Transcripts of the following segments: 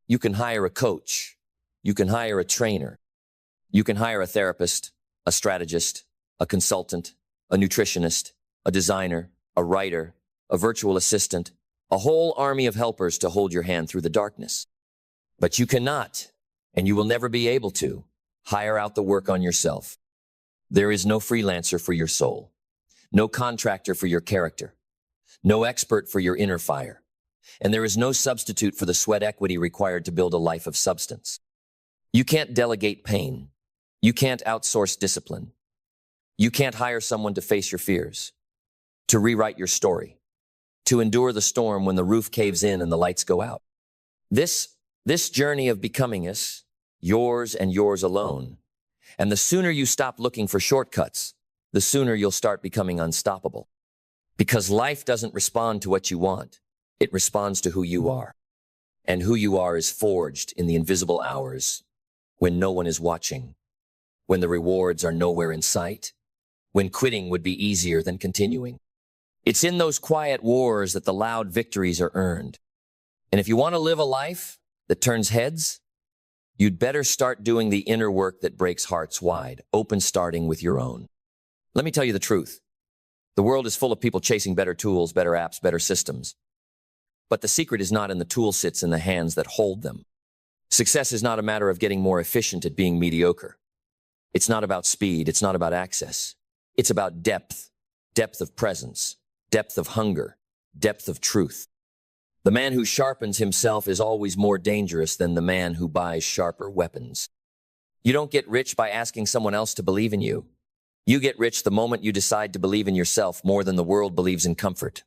You can hire a coach. You can hire a trainer. You can hire a therapist, a strategist, a consultant, a nutritionist, a designer, a writer, a virtual assistant, a whole army of helpers to hold your hand through the darkness. But you cannot, and you will never be able to, hire out the work on yourself. There is no freelancer for your soul, no contractor for your character, no expert for your inner fire, and there is no substitute for the sweat equity required to build a life of substance. You can't delegate pain. You can't outsource discipline. You can't hire someone to face your fears, to rewrite your story, to endure the storm when the roof caves in and the lights go out. This journey of becoming is yours and yours alone. And the sooner you stop looking for shortcuts, the sooner you'll start becoming unstoppable. Because life doesn't respond to what you want. It responds to who you are. And who you are is forged in the invisible hours when no one is watching, when the rewards are nowhere in sight, when quitting would be easier than continuing. It's in those quiet wars that the loud victories are earned. And if you want to live a life that turns heads, you'd better start doing the inner work that breaks hearts wide, open starting with your own. Let me tell you the truth. The world is full of people chasing better tools, better apps, better systems. But the secret is not in the tool sits in the hands that hold them. Success is not a matter of getting more efficient at being mediocre. It's not about speed. It's not about access. It's about depth, depth of presence, depth of hunger, depth of truth. The man who sharpens himself is always more dangerous than the man who buys sharper weapons. You don't get rich by asking someone else to believe in you. You get rich the moment you decide to believe in yourself more than the world believes in comfort.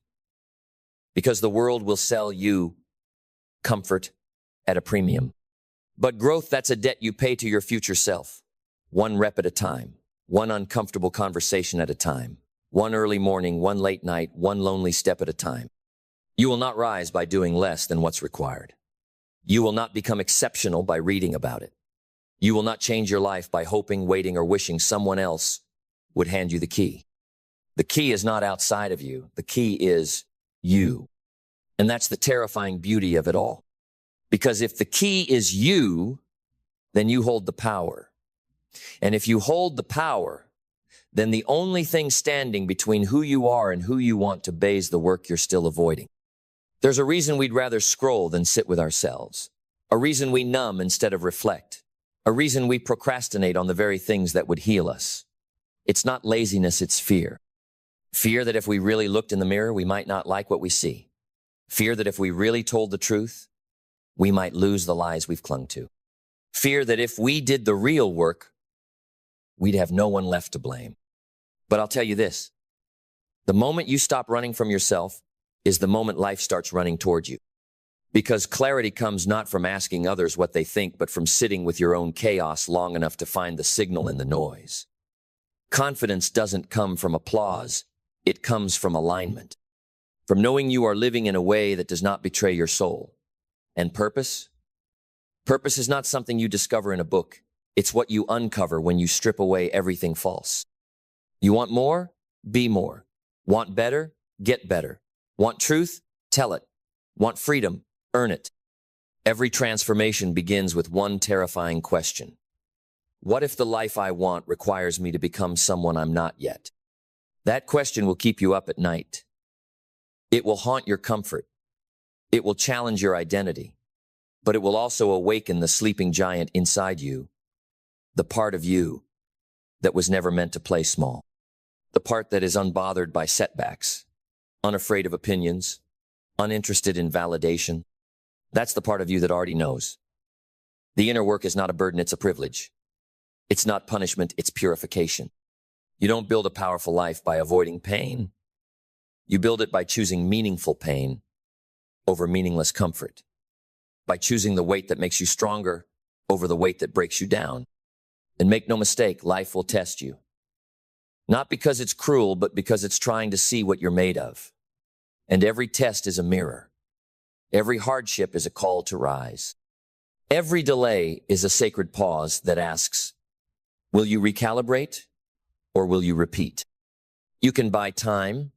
Because the world will sell you comfort at a premium. But growth, that's a debt you pay to your future self. One rep at a time, one uncomfortable conversation at a time, one early morning, one late night, one lonely step at a time. You will not rise by doing less than what's required. You will not become exceptional by reading about it. You will not change your life by hoping, waiting, or wishing someone else would hand you the key. The key is not outside of you. The key is you. And that's the terrifying beauty of it all. Because if the key is you, then you hold the power. And if you hold the power, then the only thing standing between who you are and who you want to be is the work you're still avoiding. There's a reason we'd rather scroll than sit with ourselves. A reason we numb instead of reflect. A reason we procrastinate on the very things that would heal us. It's not laziness, it's fear. Fear that if we really looked in the mirror, we might not like what we see. Fear that if we really told the truth, we might lose the lies we've clung to. Fear that if we did the real work, we'd have no one left to blame. But I'll tell you this, the moment you stop running from yourself is the moment life starts running towards you. Because clarity comes not from asking others what they think, but from sitting with your own chaos long enough to find the signal in the noise. Confidence doesn't come from applause. It comes from alignment. From knowing you are living in a way that does not betray your soul. And purpose? Purpose is not something you discover in a book. It's what you uncover when you strip away everything false. You want more? Be more. Want better? Get better. Want truth? Tell it. Want freedom? Earn it. Every transformation begins with one terrifying question. What if the life I want requires me to become someone I'm not yet? That question will keep you up at night. It will haunt your comfort. It will challenge your identity. But it will also awaken the sleeping giant inside you, the part of you that was never meant to play small, the part that is unbothered by setbacks, unafraid of opinions, uninterested in validation. That's the part of you that already knows. The inner work is not a burden, it's a privilege. It's not punishment, it's purification. You don't build a powerful life by avoiding pain. You build it by choosing meaningful pain over meaningless comfort, by choosing the weight that makes you stronger over the weight that breaks you down. And make no mistake, life will test you. Not because it's cruel, but because it's trying to see what you're made of. And every test is a mirror. Every hardship is a call to rise. Every delay is a sacred pause that asks, will you recalibrate or will you repeat? You can buy time.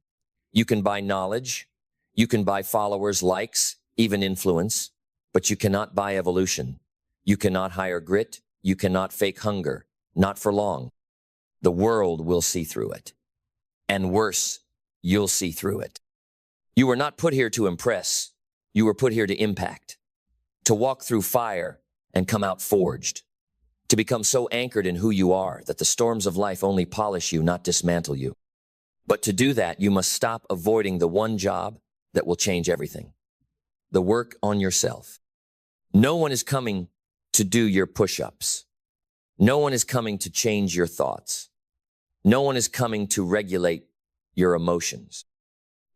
You can buy knowledge. You can buy followers, likes, even influence. but you cannot buy evolution. You cannot hire grit. You cannot fake hunger. Not for long. The world will see through it. And worse, you'll see through it. You were not put here to impress. You were put here to impact. To walk through fire and come out forged. To become so anchored in who you are that the storms of life only polish you, not dismantle you. But to do that, you must stop avoiding the one job that will change everything. The work on yourself. No one is coming to do your push-ups. No one is coming to change your thoughts. No one is coming to regulate your emotions.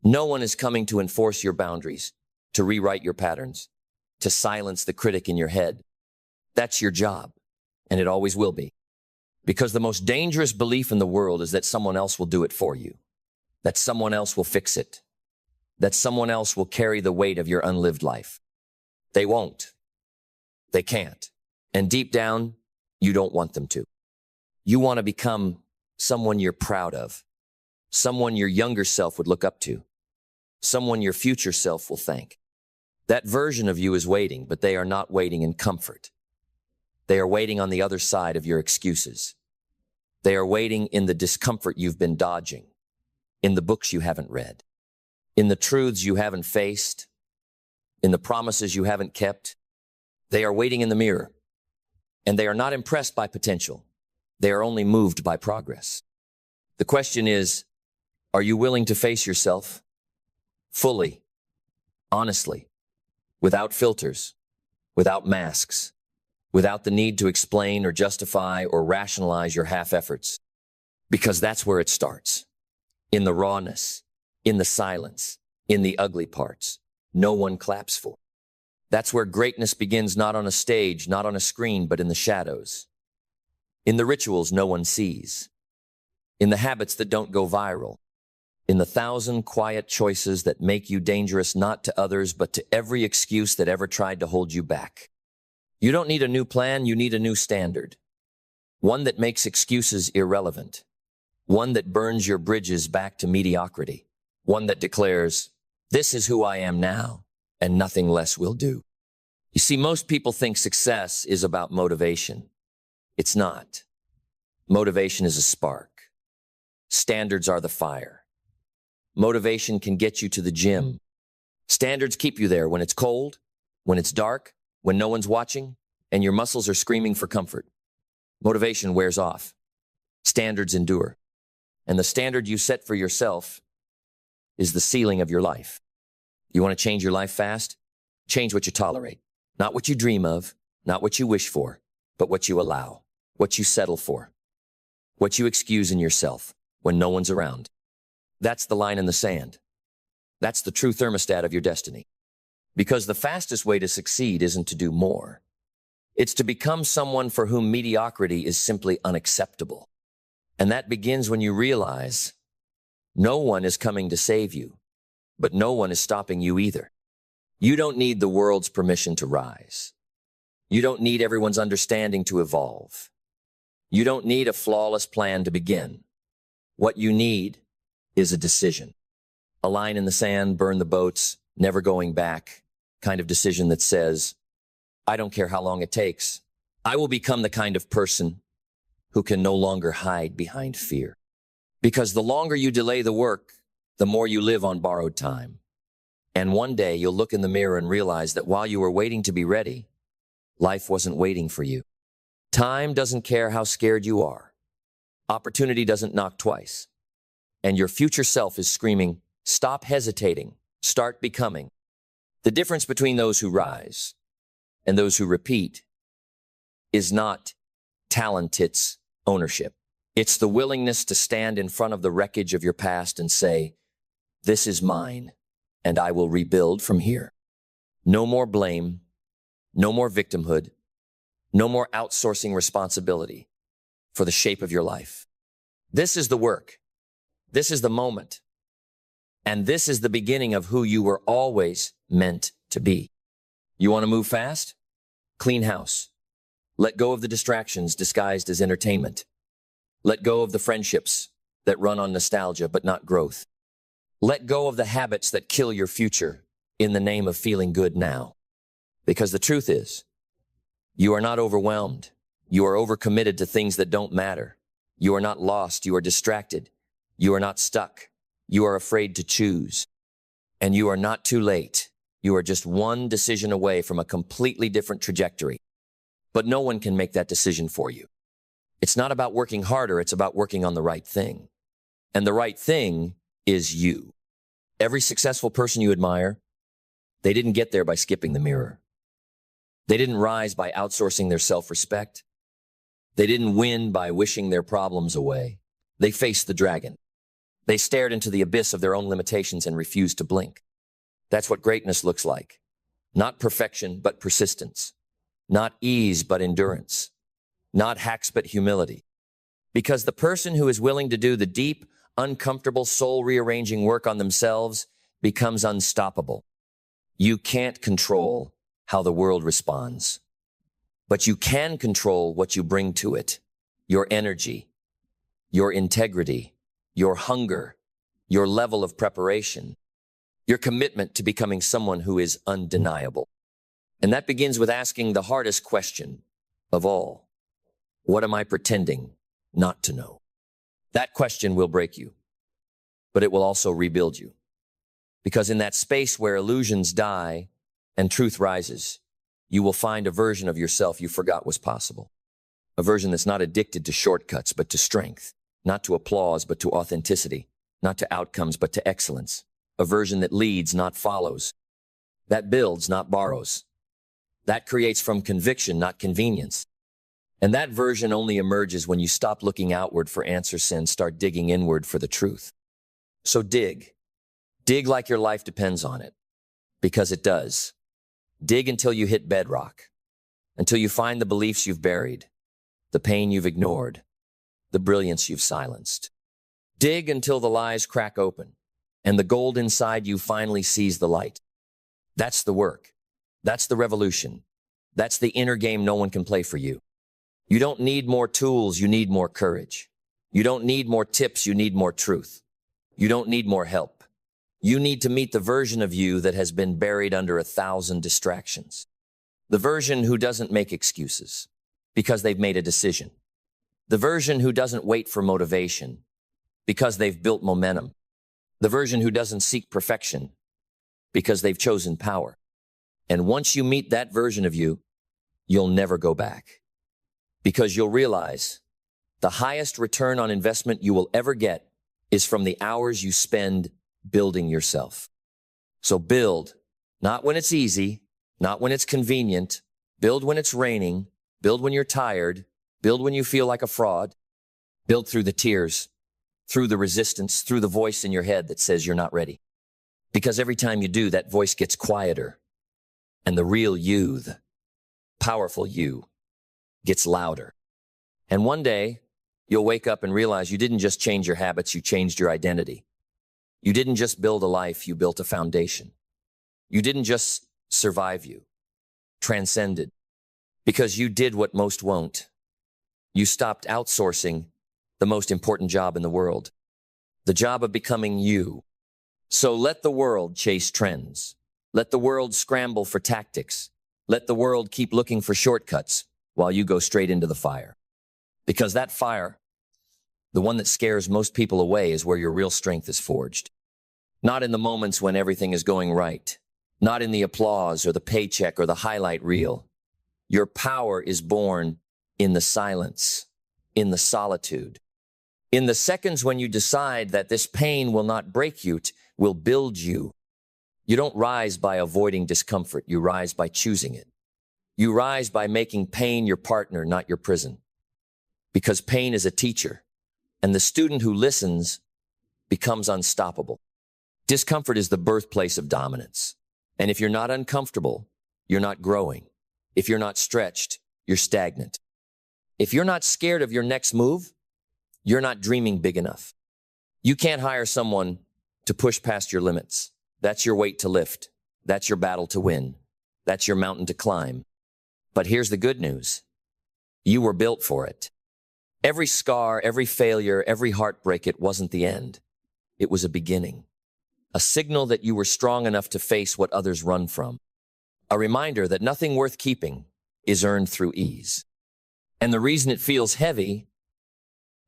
No one is coming to enforce your boundaries, to rewrite your patterns, to silence the critic in your head. That's your job, and it always will be. Because the most dangerous belief in the world is that someone else will do it for you, that someone else will fix it, that someone else will carry the weight of your unlived life. They won't. They can't. And deep down, you don't want them to. You want to become someone you're proud of, someone your younger self would look up to, someone your future self will thank. That version of you is waiting, but they are not waiting in comfort. They are waiting on the other side of your excuses. They are waiting in the discomfort you've been dodging, in the books you haven't read, in the truths you haven't faced, in the promises you haven't kept. They are waiting in the mirror, and they are not impressed by potential. They are only moved by progress. The question is, are you willing to face yourself fully, honestly, without filters, without masks, without the need to explain or justify or rationalize your half-efforts? Because that's where it starts. In the rawness, in the silence, in the ugly parts. No one claps for. That's where greatness begins, not on a stage, not on a screen, but in the shadows. In the rituals no one sees. In the habits that don't go viral. In the 1,000 quiet choices that make you dangerous not to others, but to every excuse that ever tried to hold you back. You don't need a new plan, you need a new standard. One that makes excuses irrelevant. One that burns your bridges back to mediocrity. One that declares, this is who I am now, and nothing less will do. You see, most people think success is about motivation. It's not. Motivation is a spark. Standards are the fire. Motivation can get you to the gym. Standards keep you there when it's cold, when it's dark, when no one's watching, and your muscles are screaming for comfort. Motivation wears off. Standards endure. And the standard you set for yourself is the ceiling of your life. You want to change your life fast? Change what you tolerate. Not what you dream of, not what you wish for, but what you allow, what you settle for, what you excuse in yourself when no one's around. That's the line in the sand. That's the true thermostat of your destiny. Because the fastest way to succeed isn't to do more. It's to become someone for whom mediocrity is simply unacceptable. And that begins when you realize no one is coming to save you, but no one is stopping you either. You don't need the world's permission to rise. You don't need everyone's understanding to evolve. You don't need a flawless plan to begin. What you need is a decision. A line in the sand, burn the boats, never going back, kind of decision that says, I don't care how long it takes. I will become the kind of person who can no longer hide behind fear. Because the longer you delay the work, the more you live on borrowed time. And one day you'll look in the mirror and realize that while you were waiting to be ready, life wasn't waiting for you. Time doesn't care how scared you are. Opportunity doesn't knock twice. And your future self is screaming, stop hesitating, start becoming. The difference between those who rise and those who repeat is not talent, it's ownership. It's the willingness to stand in front of the wreckage of your past and say, this is mine, and I will rebuild from here. No more blame, no more victimhood, no more outsourcing responsibility for the shape of your life. This is the work. This is the moment. And this is the beginning of who you were always meant to be. You want to move fast? Clean house. Let go of the distractions disguised as entertainment. Let go of the friendships that run on nostalgia but not growth. Let go of the habits that kill your future in the name of feeling good now. Because the truth is, you are not overwhelmed. You are overcommitted to things that don't matter. You are not lost. You are distracted. You are not stuck. You are afraid to choose. And you are not too late. You are just one decision away from a completely different trajectory. But no one can make that decision for you. It's not about working harder. It's about working on the right thing. And the right thing is you. Every successful person you admire, they didn't get there by skipping the mirror. They didn't rise by outsourcing their self-respect. They didn't win by wishing their problems away. They faced the dragon. They stared into the abyss of their own limitations and refused to blink. That's what greatness looks like. Not perfection, but persistence. Not ease, but endurance. Not hacks, but humility. Because the person who is willing to do the deep, uncomfortable, soul-rearranging work on themselves becomes unstoppable. You can't control how the world responds, but you can control what you bring to it. Your energy, your integrity, your hunger, your level of preparation, your commitment to becoming someone who is undeniable. And that begins with asking the hardest question of all. What am I pretending not to know? That question will break you, but it will also rebuild you. Because in that space where illusions die and truth rises, you will find a version of yourself you forgot was possible. A version that's not addicted to shortcuts, but to strength, not to applause, but to authenticity, not to outcomes, but to excellence. A version that leads, not follows, that builds, not borrows, that creates from conviction, not convenience. And that version only emerges when you stop looking outward for answers and start digging inward for the truth. So dig. Dig like your life depends on it, because it does. Dig until you hit bedrock, until you find the beliefs you've buried, the pain you've ignored, the brilliance you've silenced. Dig until the lies crack open, and the gold inside you finally sees the light. That's the work. That's the revolution. That's the inner game no one can play for you. You don't need more tools, you need more courage. You don't need more tips, you need more truth. You don't need more help. You need to meet the version of you that has been buried under 1,000 distractions. The version who doesn't make excuses because they've made a decision. The version who doesn't wait for motivation because they've built momentum. The version who doesn't seek perfection because they've chosen power. And once you meet that version of you, you'll never go back. Because you'll realize the highest return on investment you will ever get is from the hours you spend building yourself. So build, not when it's easy, not when it's convenient. Build when it's raining. Build when you're tired. Build when you feel like a fraud. Build through the tears, through the resistance, through the voice in your head that says you're not ready. Because every time you do, that voice gets quieter. And the real you, the powerful you, gets louder. And one day, you'll wake up and realize you didn't just change your habits, you changed your identity. You didn't just build a life, you built a foundation. You didn't just survive, you transcended. Because you did what most won't. You stopped outsourcing the most important job in the world, the job of becoming you. So let the world chase trends. Let the world scramble for tactics. Let the world keep looking for shortcuts while you go straight into the fire. Because that fire, the one that scares most people away, is where your real strength is forged. Not in the moments when everything is going right. Not in the applause or the paycheck or the highlight reel. Your power is born in the silence, in the solitude. In the seconds when you decide that this pain will not break you, it will build you. You don't rise by avoiding discomfort. You rise by choosing it. You rise by making pain your partner, not your prison. Because pain is a teacher, and the student who listens becomes unstoppable. Discomfort is the birthplace of dominance. And if you're not uncomfortable, you're not growing. If you're not stretched, you're stagnant. If you're not scared of your next move, you're not dreaming big enough. You can't hire someone to push past your limits. That's your weight to lift. That's your battle to win. That's your mountain to climb. But here's the good news. You were built for it. Every scar, every failure, every heartbreak, it wasn't the end. It was a beginning. A signal that you were strong enough to face what others run from. A reminder that nothing worth keeping is earned through ease. And the reason it feels heavy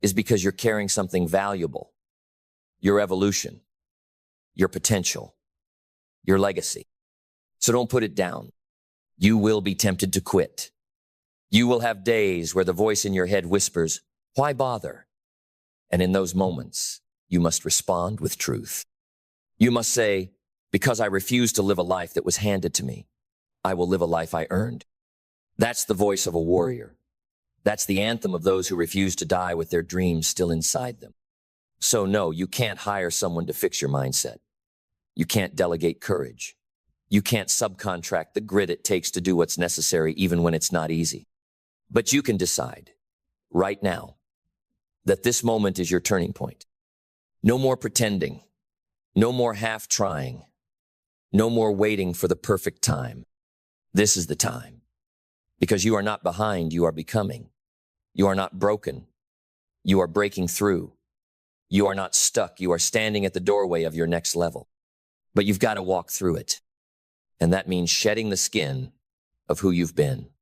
is because you're carrying something valuable. Your evolution, your potential, your legacy. So don't put it down. You will be tempted to quit. You will have days where the voice in your head whispers, "Why bother?" And in those moments, you must respond with truth. You must say, "Because I refuse to live a life that was handed to me, I will live a life I earned." That's the voice of a warrior. That's the anthem of those who refuse to die with their dreams still inside them. So no, you can't hire someone to fix your mindset. You can't delegate courage. You can't subcontract the grit it takes to do what's necessary even when it's not easy. But you can decide right now that this moment is your turning point. No more pretending. No more half trying. No more waiting for the perfect time. This is the time. Because you are not behind, you are becoming. You are not broken. You are breaking through. You are not stuck. You are standing at the doorway of your next level. But you've got to walk through it. And that means shedding the skin of who you've been.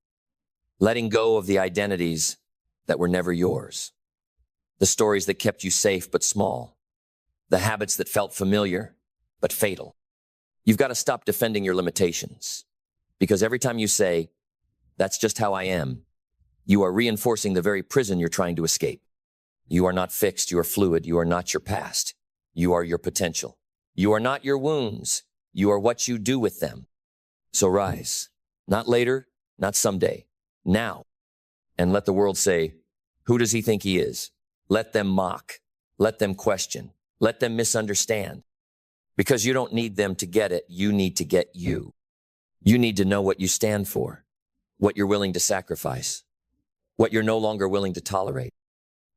Letting go of the identities that were never yours. The stories that kept you safe but small. The habits that felt familiar but fatal. You've got to stop defending your limitations. Because every time you say, "That's just how I am," you are reinforcing the very prison you're trying to escape. You are not fixed. You are fluid. You are not your past. You are your potential. You are not your wounds. You are what you do with them. So rise. Not later, not someday. Now. And let the world say, "Who does he think he is?" Let them mock. Let them question. Let them misunderstand. Because you don't need them to get it. You need to get you. You need to know what you stand for, what you're willing to sacrifice, what you're no longer willing to tolerate.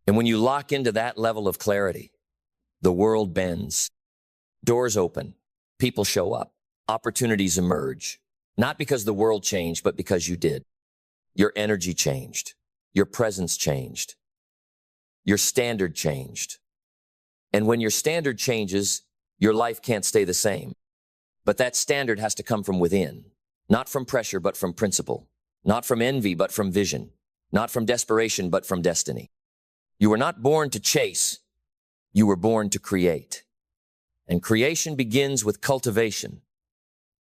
And when you lock into that level of clarity, the world bends. Doors open. People show up. Opportunities emerge. Not because the world changed, but because you did. Your energy changed. Your presence changed. Your standard changed. And when your standard changes, your life can't stay the same. But that standard has to come from within. Not from pressure, but from principle. Not from envy, but from vision. Not from desperation, but from destiny. You were not born to chase. You were born to create. And creation begins with cultivation.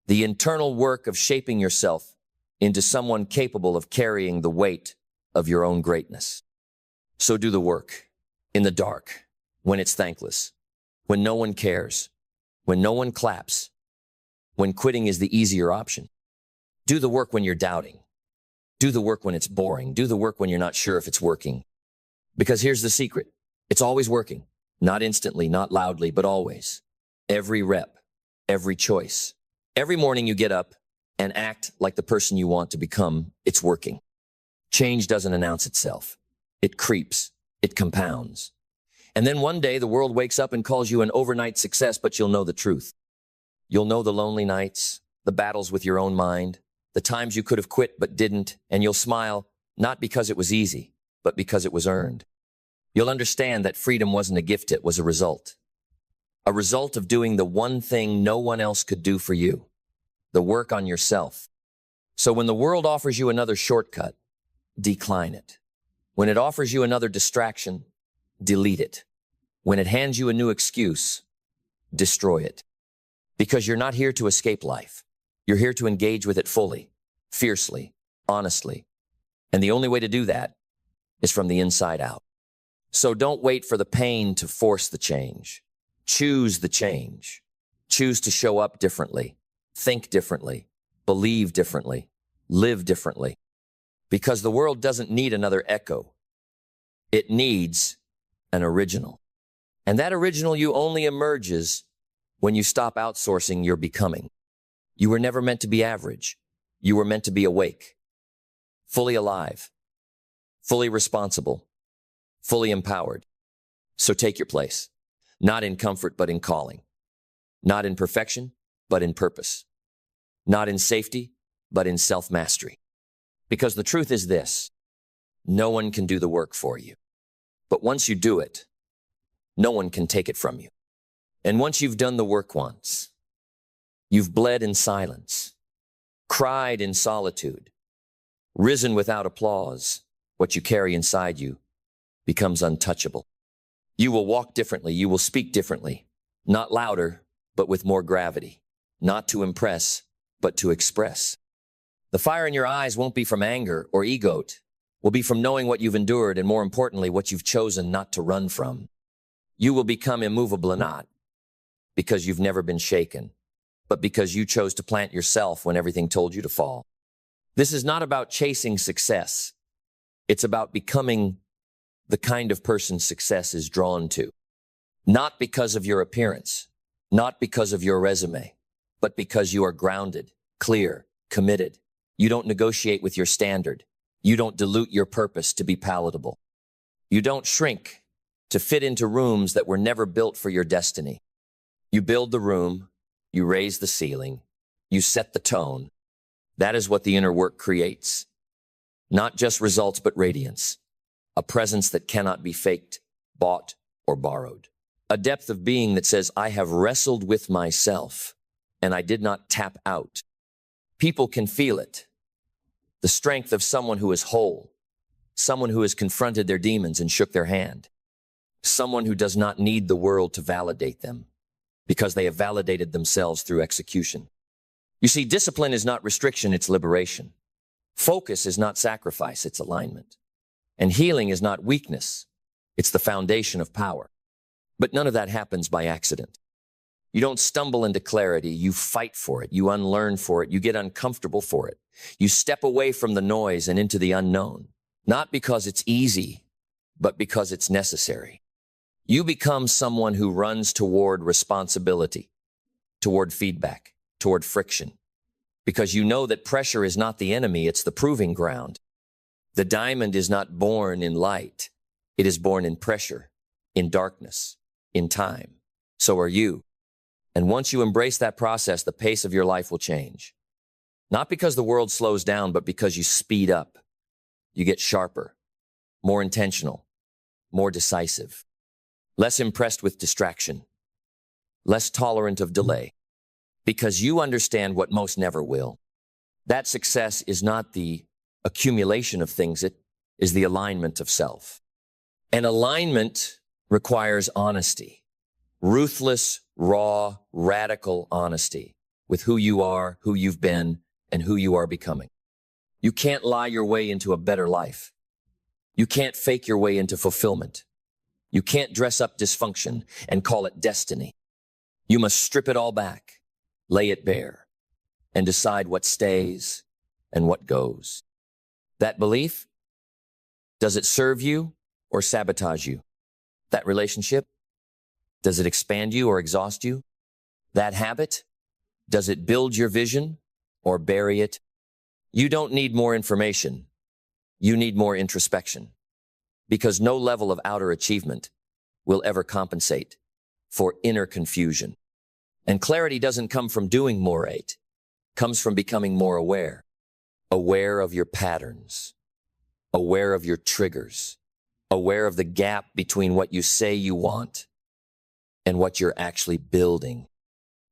The internal work of shaping yourself into someone capable of carrying the weight of your own greatness. So do the work in the dark, when it's thankless, when no one cares, when no one claps, when quitting is the easier option. Do the work when you're doubting. Do the work when it's boring. Do the work when you're not sure if it's working. Because here's the secret. It's always working. Not instantly, not loudly, but always. Every rep, every choice. Every morning you get up and act like the person you want to become, it's working. Change doesn't announce itself. It creeps. It compounds. And then one day the world wakes up and calls you an overnight success, but you'll know the truth. You'll know the lonely nights, the battles with your own mind, the times you could have quit but didn't, and you'll smile, not because it was easy, but because it was earned. You'll understand that freedom wasn't a gift, it was a result. A result of doing the one thing no one else could do for you, the work on yourself. So when the world offers you another shortcut, decline it. When it offers you another distraction, delete it. When it hands you a new excuse, destroy it. Because you're not here to escape life. You're here to engage with it fully, fiercely, honestly. And the only way to do that is from the inside out. So don't wait for the pain to force the change. Choose the change. Choose to show up differently, think differently, believe differently, live differently. Because the world doesn't need another echo. It needs an original. And that original you only emerges when you stop outsourcing your becoming. You were never meant to be average. You were meant to be awake, fully alive, fully responsible, fully empowered. So take your place, not in comfort, but in calling, not in perfection, but in purpose, not in safety, but in self-mastery. Because the truth is this, no one can do the work for you. But once you do it, no one can take it from you. And once you've done the work once, you've bled in silence. cried in solitude, risen without applause. What you carry inside you becomes untouchable. You will walk differently. You will speak differently, not louder, but with more gravity, not to impress, but to express. The fire in your eyes won't be from anger or ego. It will be from knowing what you've endured and, more importantly, what you've chosen not to run from. You will become immovable, not because you've never been shaken, but because you chose to plant yourself when everything told you to fall. This is not about chasing success. It's about becoming the kind of person success is drawn to. Not because of your appearance, not because of your resume, but because you are grounded, clear, committed. You don't negotiate with your standard. You don't dilute your purpose to be palatable. You don't shrink to fit into rooms that were never built for your destiny. You build the room, you raise the ceiling, you set the tone. That is what the inner work creates. Not just results, but radiance. A presence that cannot be faked, bought, or borrowed. A depth of being that says, I have wrestled with myself, and I did not tap out. People can feel it. The strength of someone who is whole, someone who has confronted their demons and shook their hand, someone who does not need the world to validate them because they have validated themselves through execution. You see, discipline is not restriction, it's liberation. Focus is not sacrifice, it's alignment. And healing is not weakness, it's the foundation of power. But none of that happens by accident. You don't stumble into clarity, you fight for it, you unlearn for it, you get uncomfortable for it. You step away from the noise and into the unknown, not because it's easy, but because it's necessary. You become someone who runs toward responsibility, toward feedback, toward friction, because you know that pressure is not the enemy, it's the proving ground. The diamond is not born in light. It is born in pressure, in darkness, in time. So are you. And once you embrace that process, the pace of your life will change. Not because the world slows down, but because you speed up. You get sharper, more intentional, more decisive, less impressed with distraction, less tolerant of delay, because you understand what most never will. That success is not the accumulation of things, it is the alignment of self. And alignment requires honesty, ruthless, raw, radical honesty with who you are, who you've been, and who you are becoming. You can't lie your way into a better life. You can't fake your way into fulfillment. You can't dress up dysfunction and call it destiny. You must strip it all back, lay it bare, and decide what stays and what goes. That belief, does it serve you or sabotage you? That relationship, does it expand you or exhaust you? That habit, does it build your vision or bury it? You don't need more information. You need more introspection, because no level of outer achievement will ever compensate for inner confusion. And clarity doesn't come from doing more, it comes from becoming more aware. Aware of your patterns, aware of your triggers, aware of the gap between what you say you want and what you're actually building.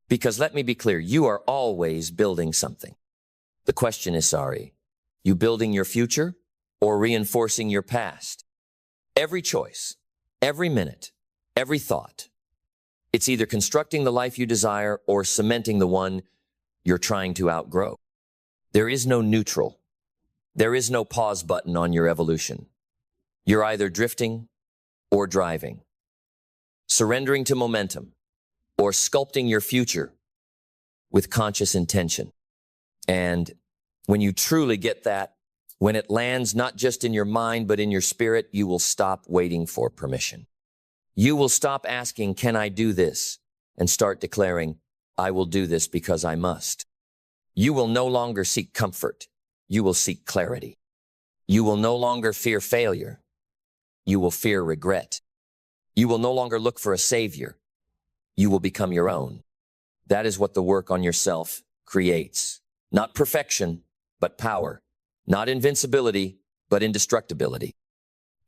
Because let me be clear, you are always building something. The question is, you building your future or reinforcing your past? Every choice, every minute, every thought, it's either constructing the life you desire or cementing the one you're trying to outgrow. There is no neutral. There is no pause button on your evolution. You're either drifting or driving, surrendering to momentum, or sculpting your future with conscious intention. And when you truly get that, when it lands not just in your mind, but in your spirit, you will stop waiting for permission. You will stop asking, can I do this? And start declaring, I will do this because I must. You will no longer seek comfort. You will seek clarity. You will no longer fear failure. You will fear regret. You will no longer look for a savior. You will become your own. That is what the work on yourself creates. Not perfection, but power. Not invincibility, but indestructibility.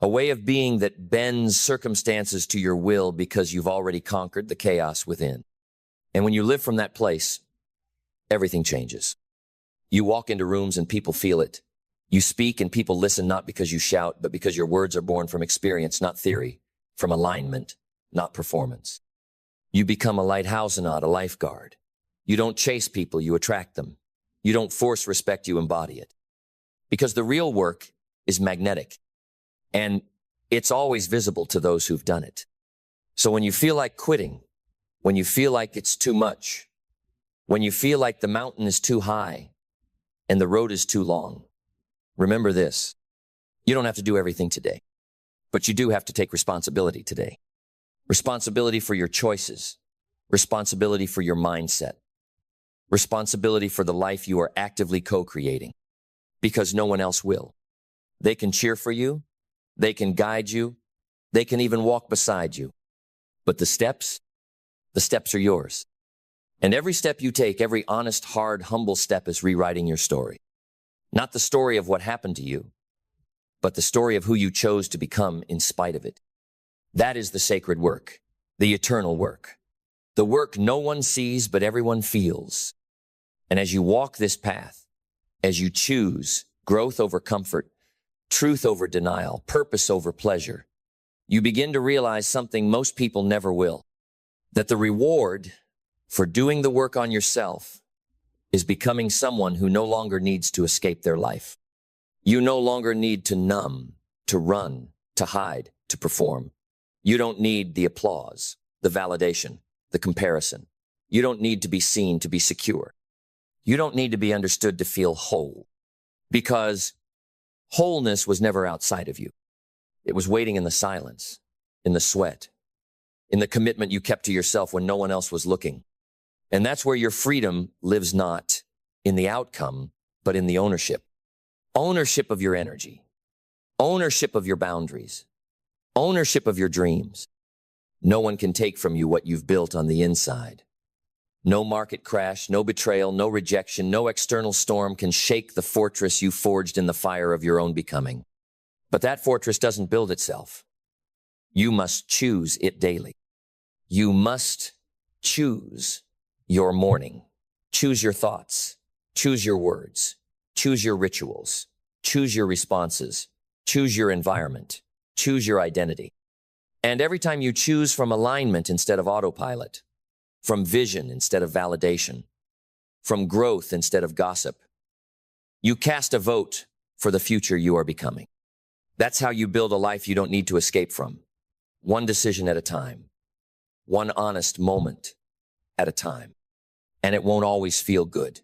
A way of being that bends circumstances to your will because you've already conquered the chaos within. And when you live from that place, everything changes. You walk into rooms and people feel it. You speak and people listen not because you shout, but because your words are born from experience, not theory, from alignment, not performance. You become a lighthousenaut, a lifeguard. You don't chase people, you attract them. You don't force respect, you embody it. Because the real work is magnetic, and it's always visible to those who've done it. So when you feel like quitting, when you feel like it's too much, when you feel like the mountain is too high and the road is too long, remember this: you don't have to do everything today, but you do have to take responsibility today. Responsibility for your choices, responsibility for your mindset, responsibility for the life you are actively co-creating, because no one else will. They can cheer for you, they can guide you, they can even walk beside you. But the steps are yours. And every step you take, every honest, hard, humble step is rewriting your story. Not the story of what happened to you, but the story of who you chose to become in spite of it. That is the sacred work, the eternal work. The work no one sees, but everyone feels. And as you walk this path, as you choose growth over comfort, truth over denial, purpose over pleasure, you begin to realize something most people never will: that the reward for doing the work on yourself is becoming someone who no longer needs to escape their life. You no longer need to numb, to run, to hide, to perform. You don't need the applause, the validation, the comparison. You don't need to be seen to be secure. You don't need to be understood to feel whole, because wholeness was never outside of you. It was waiting in the silence, in the sweat, in the commitment you kept to yourself when no one else was looking. And that's where your freedom lives, not in the outcome, but in the ownership. Ownership of your energy, ownership of your boundaries, ownership of your dreams. No one can take from you what you've built on the inside. No market crash, no betrayal, no rejection, no external storm can shake the fortress you forged in the fire of your own becoming. But that fortress doesn't build itself. You must choose it daily. You must choose your morning. Choose your thoughts. Choose your words. Choose your rituals. Choose your responses. Choose your environment. Choose your identity. And every time you choose from alignment instead of autopilot, from vision instead of validation, from growth instead of gossip, you cast a vote for the future you are becoming. That's how you build a life you don't need to escape from. One decision at a time. One honest moment at a time. And it won't always feel good.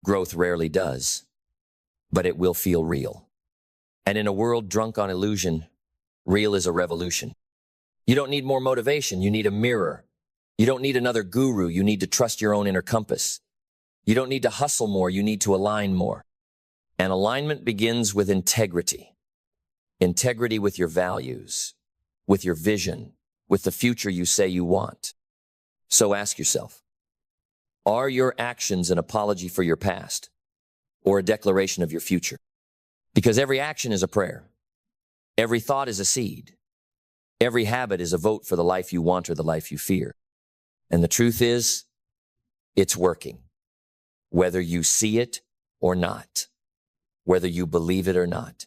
Growth rarely does, but it will feel real. And in a world drunk on illusion, real is a revolution. You don't need more motivation, you need a mirror. You don't need another guru, you need to trust your own inner compass. You don't need to hustle more, you need to align more. And alignment begins with integrity. Integrity with your values, with your vision, with the future you say you want. So ask yourself, are your actions an apology for your past or a declaration of your future? Because every action is a prayer. Every thought is a seed. Every habit is a vote for the life you want or the life you fear. And the truth is, it's working. Whether you see it or not. Whether you believe it or not.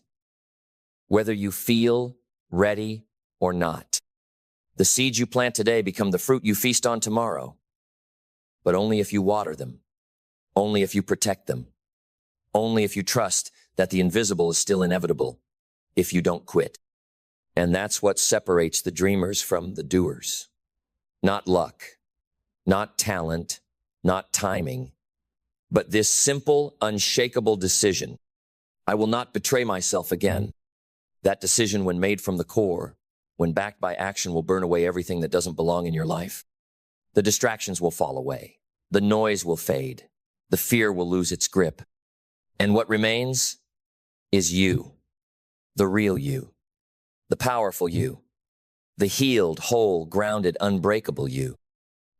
Whether you feel ready or not. The seeds you plant today become the fruit you feast on tomorrow. But only if you water them. Only if you protect them. Only if you trust that the invisible is still inevitable. If you don't quit. And that's what separates the dreamers from the doers. Not luck, not talent, not timing, but this simple, unshakable decision. I will not betray myself again. That decision, when made from the core, when backed by action, will burn away everything that doesn't belong in your life. The distractions will fall away. The noise will fade. The fear will lose its grip. And what remains is you, the real you, the powerful you, the healed, whole, grounded, unbreakable you,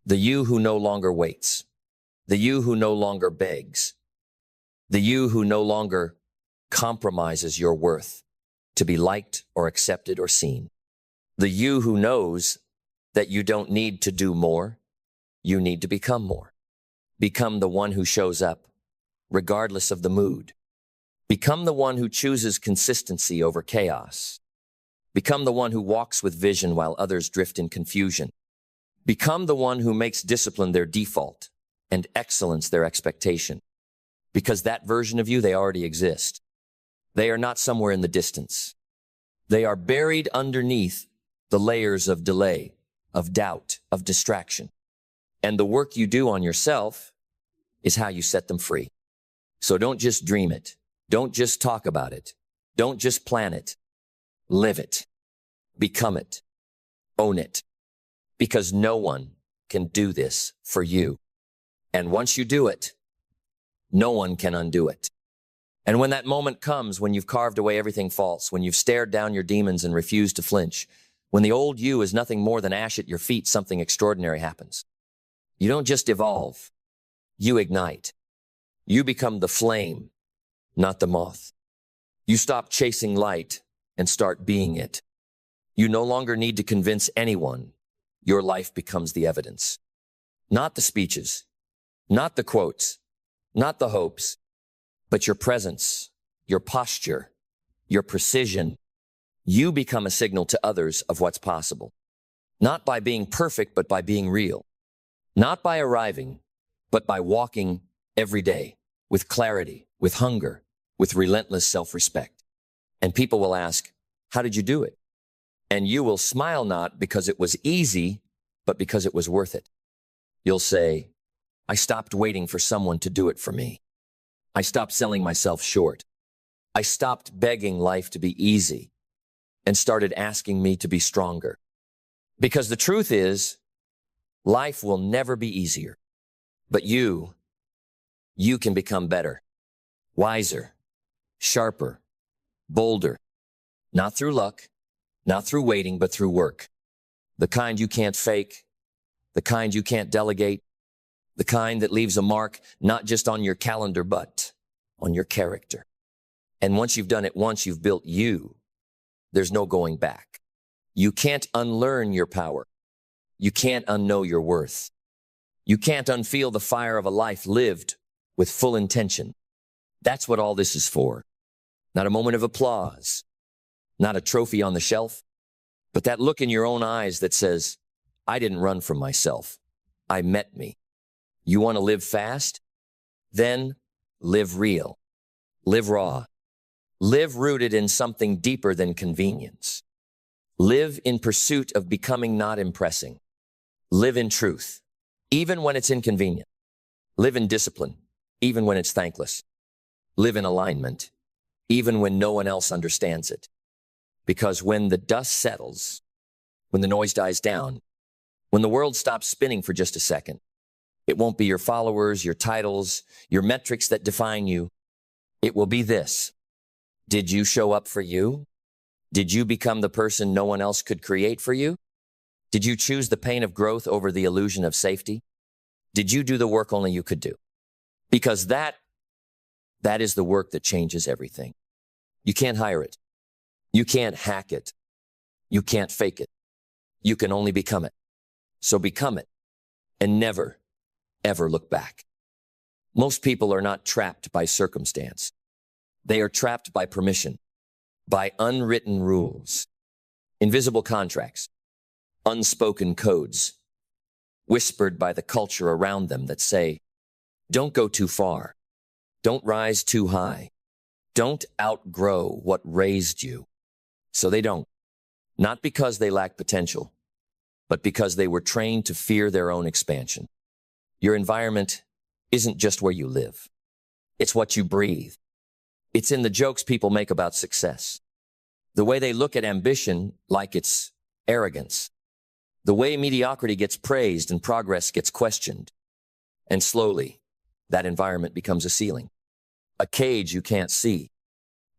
the you who no longer waits, the you who no longer begs, the you who no longer compromises your worth to be liked or accepted or seen, the you who knows that you don't need to do more, you need to become more. Become the one who shows up, regardless of the mood. Become the one who chooses consistency over chaos. Become the one who walks with vision while others drift in confusion. Become the one who makes discipline their default and excellence their expectation. Because that version of you, they already exist. They are not somewhere in the distance. They are buried underneath the layers of delay, of doubt, of distraction. And the work you do on yourself is how you set them free. So don't just dream it. Don't just talk about it. Don't just plan it. Live it. Become it. Own it. Because no one can do this for you. And once you do it, no one can undo it. And when that moment comes, when you've carved away everything false, when you've stared down your demons and refused to flinch, when the old you is nothing more than ash at your feet, something extraordinary happens. You don't just evolve. You ignite. You become the flame, not the moth. You stop chasing light and start being it. You no longer need to convince anyone. Your life becomes the evidence. Not the speeches, not the quotes, not the hopes, but your presence, your posture, your precision. You become a signal to others of what's possible. Not by being perfect, but by being real. Not by arriving, but by walking every day with clarity, with hunger, with relentless self-respect. And people will ask, how did you do it? And you will smile not because it was easy, but because it was worth it. You'll say, I stopped waiting for someone to do it for me. I stopped selling myself short. I stopped begging life to be easy and started asking me to be stronger. Because the truth is, life will never be easier. But you can become better, wiser, sharper, bolder. Not through luck, not through waiting, but through work. The kind you can't fake, the kind you can't delegate, the kind that leaves a mark not just on your calendar, but on your character. And once you've done it once, you've built you. There's no going back. You can't unlearn your power. You can't unknow your worth. You can't unfeel the fire of a life lived with full intention. That's what all this is for. Not a moment of applause, not a trophy on the shelf, but that look in your own eyes that says, I didn't run from myself. I met me. You want to live fast? Then live real. Live raw. Live rooted in something deeper than convenience. Live in pursuit of becoming, not impressing. Live in truth, even when it's inconvenient. Live in discipline, even when it's thankless. Live in alignment, even when no one else understands it. Because when the dust settles, when the noise dies down, when the world stops spinning for just a second, it won't be your followers, your titles, your metrics that define you. It will be this. Did you show up for you? Did you become the person no one else could create for you? Did you choose the pain of growth over the illusion of safety? Did you do the work only you could do? Because that is the work that changes everything. You can't hire it. You can't hack it. You can't fake it. You can only become it. So become it and never, ever look back. Most people are not trapped by circumstance. They are trapped by permission, by unwritten rules, invisible contracts, unspoken codes, whispered by the culture around them that say, don't go too far, don't rise too high, don't outgrow what raised you. So they don't, not because they lack potential, but because they were trained to fear their own expansion. Your environment isn't just where you live. It's what you breathe. It's in the jokes people make about success. The way they look at ambition like it's arrogance. The way mediocrity gets praised and progress gets questioned. And slowly, that environment becomes a ceiling. A cage you can't see.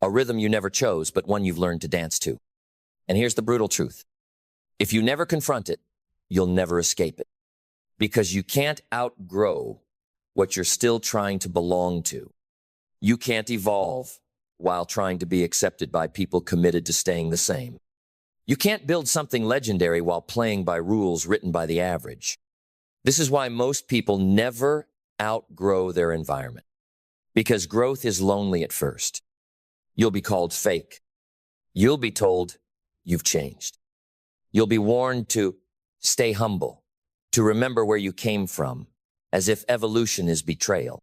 A rhythm you never chose, but one you've learned to dance to. And here's the brutal truth. If you never confront it, you'll never escape it. Because you can't outgrow what you're still trying to belong to. You can't evolve while trying to be accepted by people committed to staying the same. You can't build something legendary while playing by rules written by the average. This is why most people never outgrow their environment. Because growth is lonely at first. You'll be called fake. You'll be told you've changed. You'll be warned to stay humble, to remember where you came from, as if evolution is betrayal.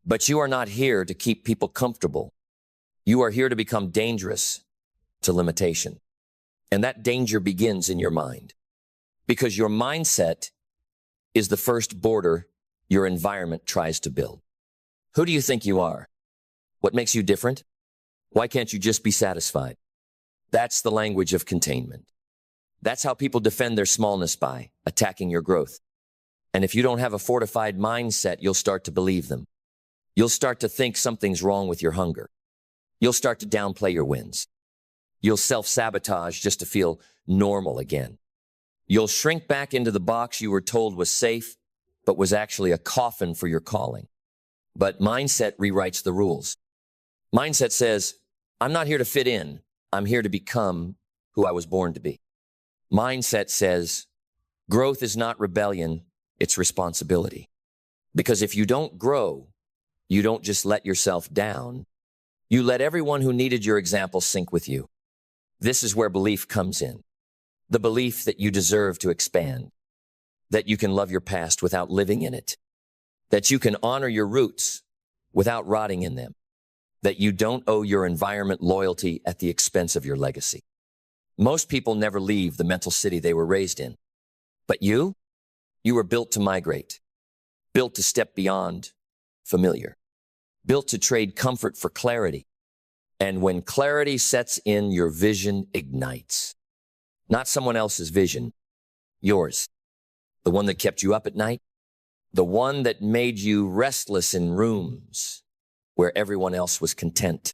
But you are not here to keep people comfortable. You are here to become dangerous to limitation. And that danger begins in your mind. Because your mindset is the first border your environment tries to build. Who do you think you are? What makes you different? Why can't you just be satisfied? That's the language of containment. That's how people defend their smallness, by attacking your growth. And if you don't have a fortified mindset, you'll start to believe them. You'll start to think something's wrong with your hunger. You'll start to downplay your wins. You'll self-sabotage just to feel normal again. You'll shrink back into the box you were told was safe, but was actually a coffin for your calling. But mindset rewrites the rules. Mindset says, I'm not here to fit in. I'm here to become who I was born to be. Mindset says, growth is not rebellion, it's responsibility. Because if you don't grow, you don't just let yourself down. You let everyone who needed your example sink with you. This is where belief comes in. The belief that you deserve to expand, that you can love your past without living in it, that you can honor your roots without rotting in them, that you don't owe your environment loyalty at the expense of your legacy. Most people never leave the mental city they were raised in. But you were built to migrate, built to step beyond familiar, built to trade comfort for clarity. And when clarity sets in, your vision ignites. Not someone else's vision, yours. The one that kept you up at night, the one that made you restless in rooms where everyone else was content,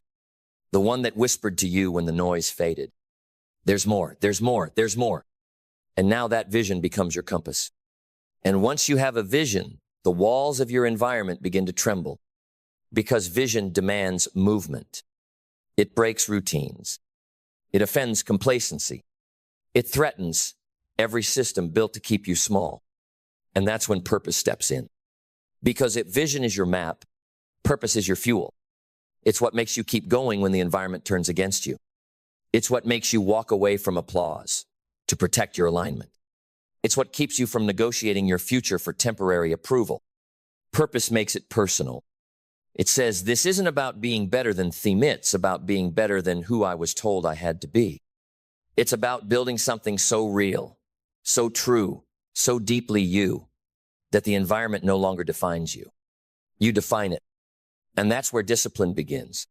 the one that whispered to you when the noise faded. There's more, there's more, there's more. And now that vision becomes your compass. And once you have a vision, the walls of your environment begin to tremble, because vision demands movement. It breaks routines. It offends complacency. It threatens every system built to keep you small. And that's when purpose steps in. Because if vision is your map, purpose is your fuel. It's what makes you keep going when the environment turns against you. It's what makes you walk away from applause to protect your alignment. It's what keeps you from negotiating your future for temporary approval. Purpose makes it personal. It says, this isn't about being better than them, it's about being better than who I was told I had to be. It's about building something so real, so true, so deeply you, that the environment no longer defines you. You define it. And that's where discipline begins.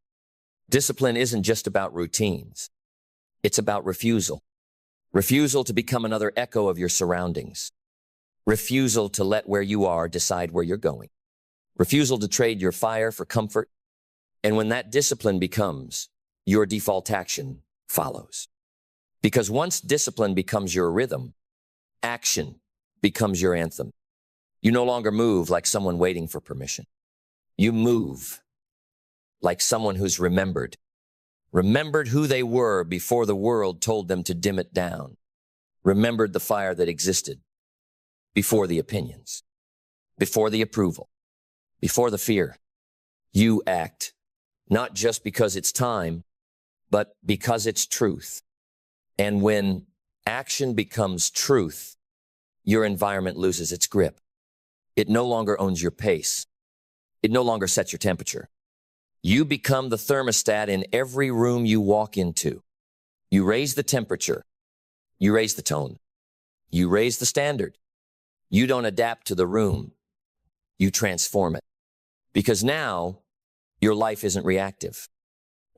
Discipline isn't just about routines. It's about refusal. Refusal to become another echo of your surroundings. Refusal to let where you are decide where you're going. Refusal to trade your fire for comfort. And when that discipline becomes your default action, follows. Because once discipline becomes your rhythm, action becomes your anthem. You no longer move like someone waiting for permission. You move like someone who's remembered who they were before the world told them to dim it down, remembered the fire that existed before the opinions, before the approval, before the fear. You act, not just because it's time, but because it's truth. And when action becomes truth, your environment loses its grip. It no longer owns your pace. It no longer sets your temperature. You become the thermostat in every room you walk into. You raise the temperature. You raise the tone. You raise the standard. You don't adapt to the room. You transform it. Because now, your life isn't reactive.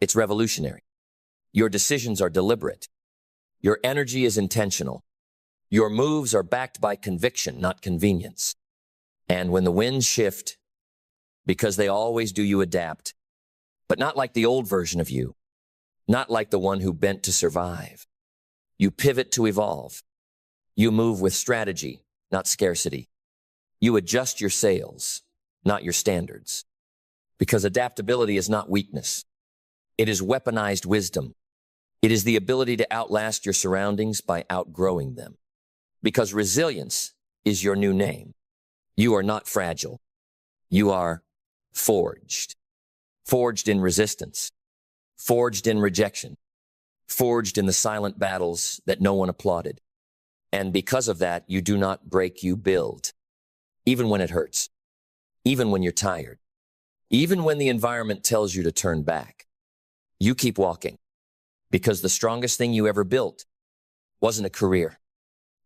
It's revolutionary. Your decisions are deliberate. Your energy is intentional. Your moves are backed by conviction, not convenience. And when the winds shift, because they always do, you adapt. But not like the old version of you, not like the one who bent to survive. You pivot to evolve. You move with strategy, not scarcity. You adjust your sails, not your standards. Because adaptability is not weakness. It is weaponized wisdom. It is the ability to outlast your surroundings by outgrowing them. Because resilience is your new name. You are not fragile. You are forged. forged in resistance, forged in rejection, forged in the silent battles that no one applauded. And because of that, you do not break, you build. Even when it hurts, even when you're tired, even when the environment tells you to turn back, you keep walking. Because the strongest thing you ever built wasn't a career,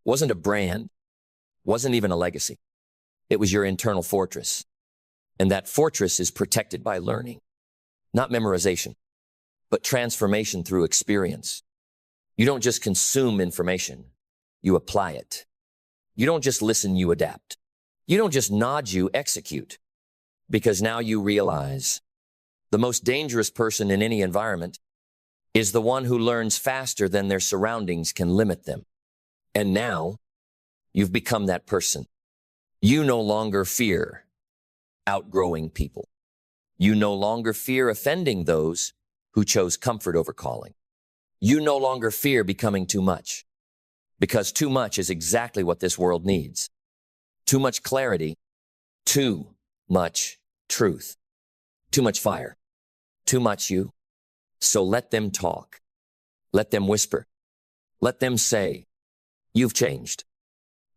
wasn't a brand, wasn't even a legacy. It was your internal fortress. And that fortress is protected by learning, not memorization, but transformation through experience. You don't just consume information, you apply it. You don't just listen, you adapt. You don't just nod, you execute. Because now you realize the most dangerous person in any environment is the one who learns faster than their surroundings can limit them. And now you've become that person. You no longer fear outgrowing people. You no longer fear offending those who chose comfort over calling. You no longer fear becoming too much, because too much is exactly what this world needs. Too much clarity, too much truth, too much fire, too much you. So let them talk. Let them whisper. Let them say, you've changed.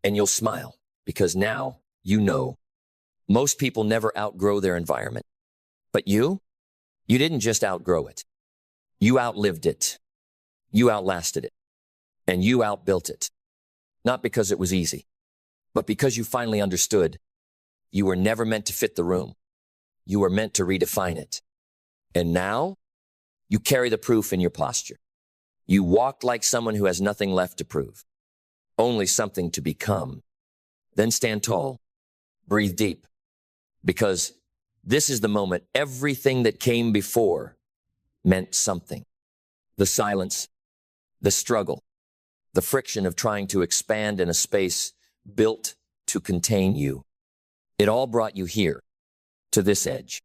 And you'll smile, because now you know. Most people never outgrow their environment. But you didn't just outgrow it. You outlived it. You outlasted it. And you outbuilt it. Not because it was easy, but because you finally understood you were never meant to fit the room. You were meant to redefine it. And now you carry the proof in your posture. You walk like someone who has nothing left to prove, only something to become. Then stand tall, breathe deep, because this is the moment everything that came before meant something. The silence, the struggle, the friction of trying to expand in a space built to contain you. It all brought you here, to this edge,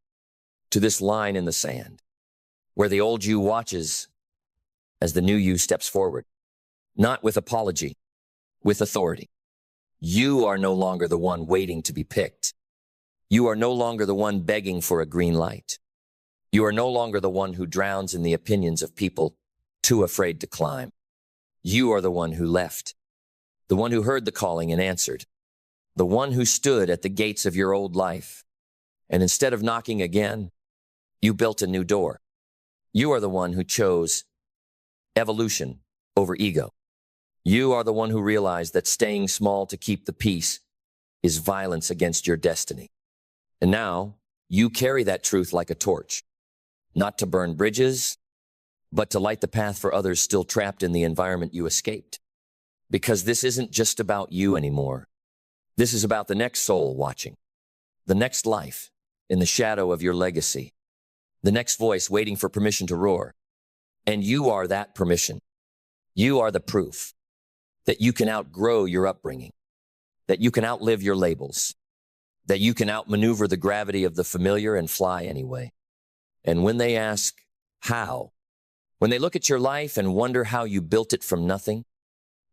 to this line in the sand, where the old you watches as the new you steps forward, not with apology, with authority. You are no longer the one waiting to be picked. You are no longer the one begging for a green light. You are no longer the one who drowns in the opinions of people too afraid to climb. You are the one who left, the one who heard the calling and answered, the one who stood at the gates of your old life. And instead of knocking again, you built a new door. You are the one who chose evolution over ego. You are the one who realized that staying small to keep the peace is violence against your destiny. And now you carry that truth like a torch, not to burn bridges, but to light the path for others still trapped in the environment you escaped. Because this isn't just about you anymore. This is about the next soul watching, the next life in the shadow of your legacy, the next voice waiting for permission to roar. And you are that permission. You are the proof that you can outgrow your upbringing, that you can outlive your labels, that you can outmaneuver the gravity of the familiar and fly anyway. And when they ask, how? When they look at your life and wonder how you built it from nothing,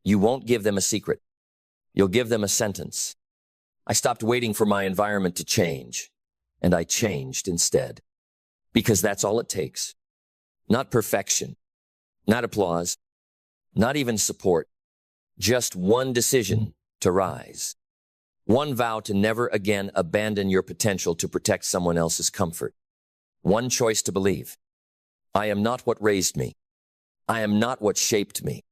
you won't give them a secret. You'll give them a sentence. I stopped waiting for my environment to change, and I changed instead. Because that's all it takes. Not perfection, not applause, not even support. Just one decision to rise. One vow to never again abandon your potential to protect someone else's comfort. One choice to believe. I am not what raised me. I am not what shaped me.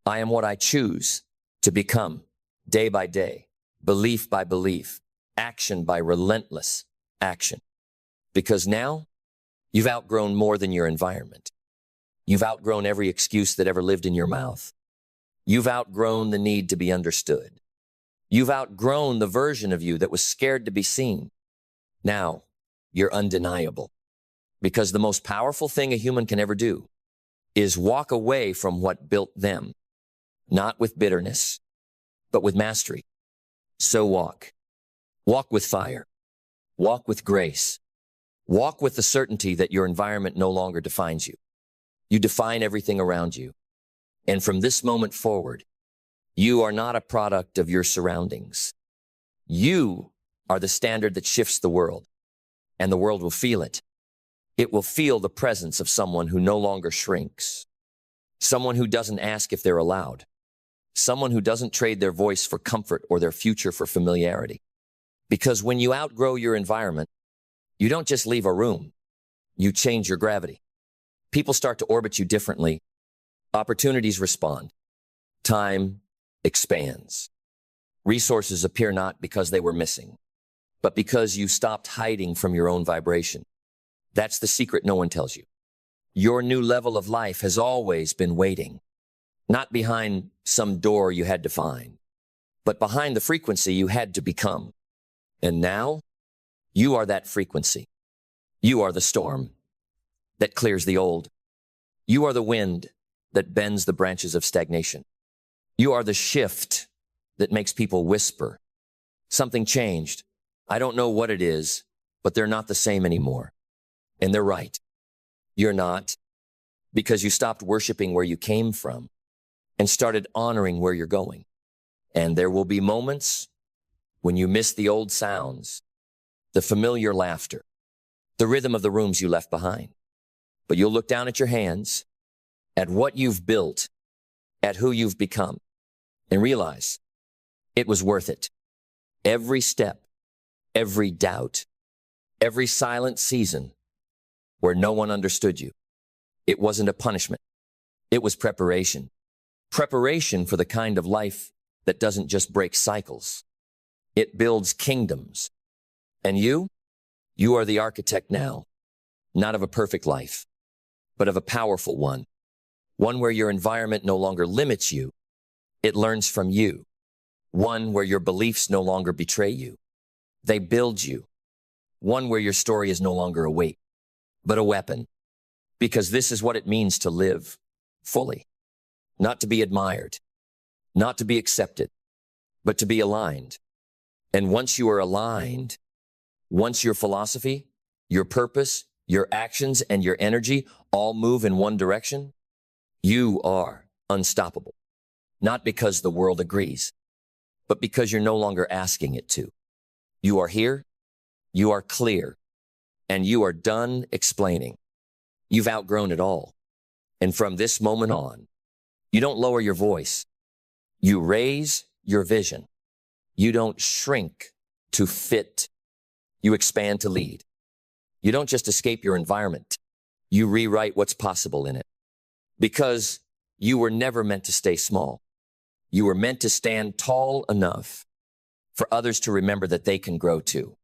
I am what I choose to become, day by day, belief by belief, action by relentless action. Because now, you've outgrown more than your environment. You've outgrown every excuse that ever lived in your mouth. You've outgrown the need to be understood. You've outgrown the version of you that was scared to be seen. Now, you're undeniable. Because the most powerful thing a human can ever do is walk away from what built them, not with bitterness, but with mastery. So walk. Walk with fire. Walk with grace. Walk with the certainty that your environment no longer defines you. You define everything around you. And from this moment forward, you are not a product of your surroundings. You are the standard that shifts the world, and the world will feel it. It will feel the presence of someone who no longer shrinks, someone who doesn't ask if they're allowed, someone who doesn't trade their voice for comfort or their future for familiarity. Because when you outgrow your environment, you don't just leave a room, you change your gravity. People start to orbit you differently. Opportunities respond. Time expands. Resources appear not because they were missing, but because you stopped hiding from your own vibration. That's the secret no one tells you. Your new level of life has always been waiting, not behind some door you had to find, but behind the frequency you had to become. And now, you are that frequency. You are the storm that clears the old. You are the wind that bends the branches of stagnation. You are the shift that makes people whisper. Something changed. I don't know what it is, but they're not the same anymore. And they're right. You're not, because you stopped worshiping where you came from and started honoring where you're going. And there will be moments when you miss the old sounds, the familiar laughter, the rhythm of the rooms you left behind. But you'll look down at your hands, at what you've built, at who you've become, and realize it was worth it. Every step, every doubt, every silent season where no one understood you. It wasn't a punishment. It was preparation. Preparation for the kind of life that doesn't just break cycles. It builds kingdoms. And you are the architect now, not of a perfect life, but of a powerful one. One where your environment no longer limits you. It learns from you. One where your beliefs no longer betray you. They build you. One where your story is no longer a weight, but a weapon. Because this is what it means to live fully. Not to be admired, not to be accepted, but to be aligned. And once you are aligned, once your philosophy, your purpose, your actions, and your energy all move in one direction, you are unstoppable. Not because the world agrees, but because you're no longer asking it to. You are here, you are clear, and you are done explaining. You've outgrown it all. And from this moment on, you don't lower your voice. You raise your vision. You don't shrink to fit. You expand to lead. You don't just escape your environment. You rewrite what's possible in it. Because you were never meant to stay small. You were meant to stand tall enough for others to remember that they can grow too.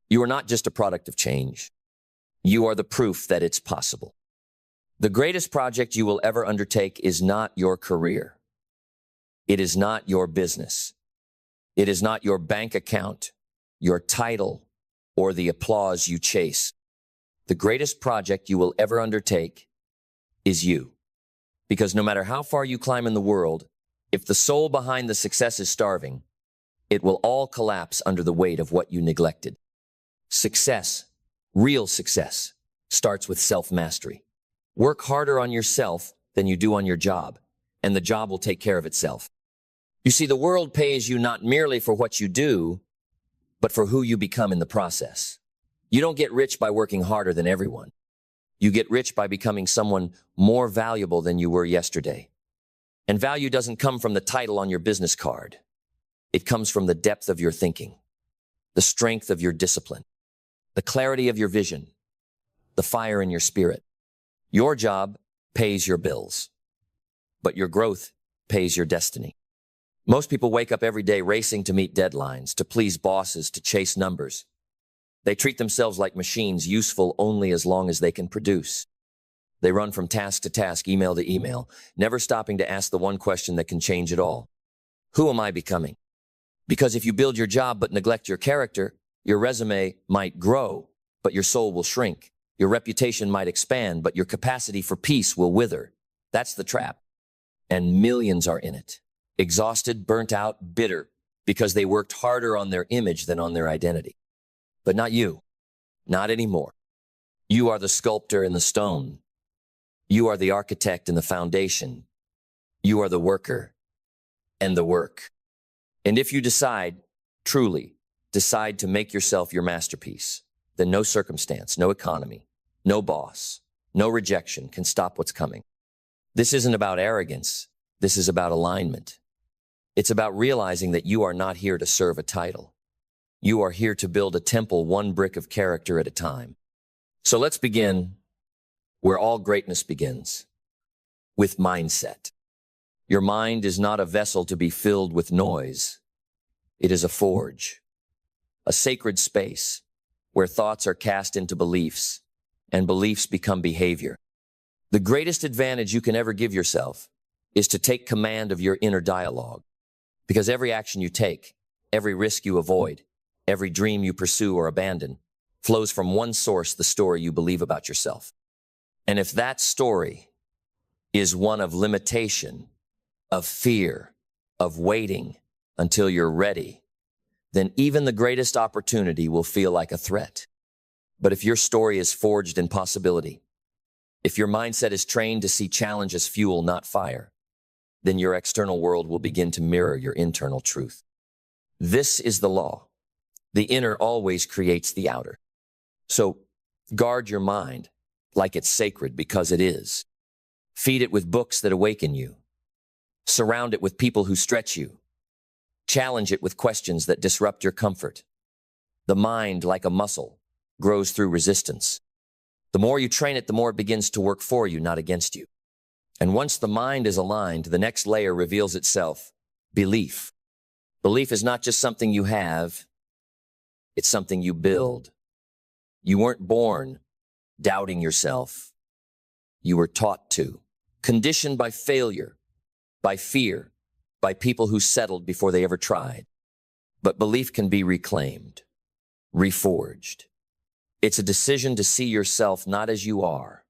You are not just a product of change. You are the proof that it's possible. The greatest project you will ever undertake is not your career. It is not your business. It is not your bank account, your title, or the applause you chase. The greatest project you will ever undertake is you. Because no matter how far you climb in the world, if the soul behind the success is starving, it will all collapse under the weight of what you neglected. Success, real success, starts with self-mastery. Work harder on yourself than you do on your job, and the job will take care of itself. You see, the world pays you not merely for what you do, but for who you become in the process. You don't get rich by working harder than everyone. You get rich by becoming someone more valuable than you were yesterday. And value doesn't come from the title on your business card. It comes from the depth of your thinking, the strength of your discipline, the clarity of your vision, the fire in your spirit. Your job pays your bills, but your growth pays your destiny. Most people wake up every day racing to meet deadlines, to please bosses, to chase numbers. They treat themselves like machines, useful only as long as they can produce. They run from task to task, email to email, never stopping to ask the one question that can change it all. Who am I becoming? Because if you build your job but neglect your character, your resume might grow, but your soul will shrink. Your reputation might expand, but your capacity for peace will wither. That's the trap. And millions are in it. Exhausted, burnt out, bitter, because they worked harder on their image than on their identity. But not you. Not anymore. You are the sculptor in the stone. You are the architect in the foundation. You are the worker and the work. And if you truly decide to make yourself your masterpiece, then no circumstance, no economy, no boss, no rejection can stop what's coming. This isn't about arrogance. This is about alignment. It's about realizing that you are not here to serve a title. You are here to build a temple one brick of character at a time. So let's begin where all greatness begins, with mindset. Your mind is not a vessel to be filled with noise. It is a forge, a sacred space where thoughts are cast into beliefs and beliefs become behavior. The greatest advantage you can ever give yourself is to take command of your inner dialogue, because every action you take, every risk you avoid, every dream you pursue or abandon flows from one source, the story you believe about yourself. And if that story is one of limitation, of fear, of waiting until you're ready, then even the greatest opportunity will feel like a threat. But if your story is forged in possibility, if your mindset is trained to see challenge as fuel, not fire, then your external world will begin to mirror your internal truth. This is the law. The inner always creates the outer. So guard your mind like it's sacred, because it is. Feed it with books that awaken you. Surround it with people who stretch you. Challenge it with questions that disrupt your comfort. The mind, like a muscle, grows through resistance. The more you train it, the more it begins to work for you, not against you. And once the mind is aligned, the next layer reveals itself: belief. Belief is not just something you have, it's something you build. You weren't born doubting yourself. You were taught to, conditioned by failure, by fear, by people who settled before they ever tried. But belief can be reclaimed, reforged. It's a decision to see yourself not as you are,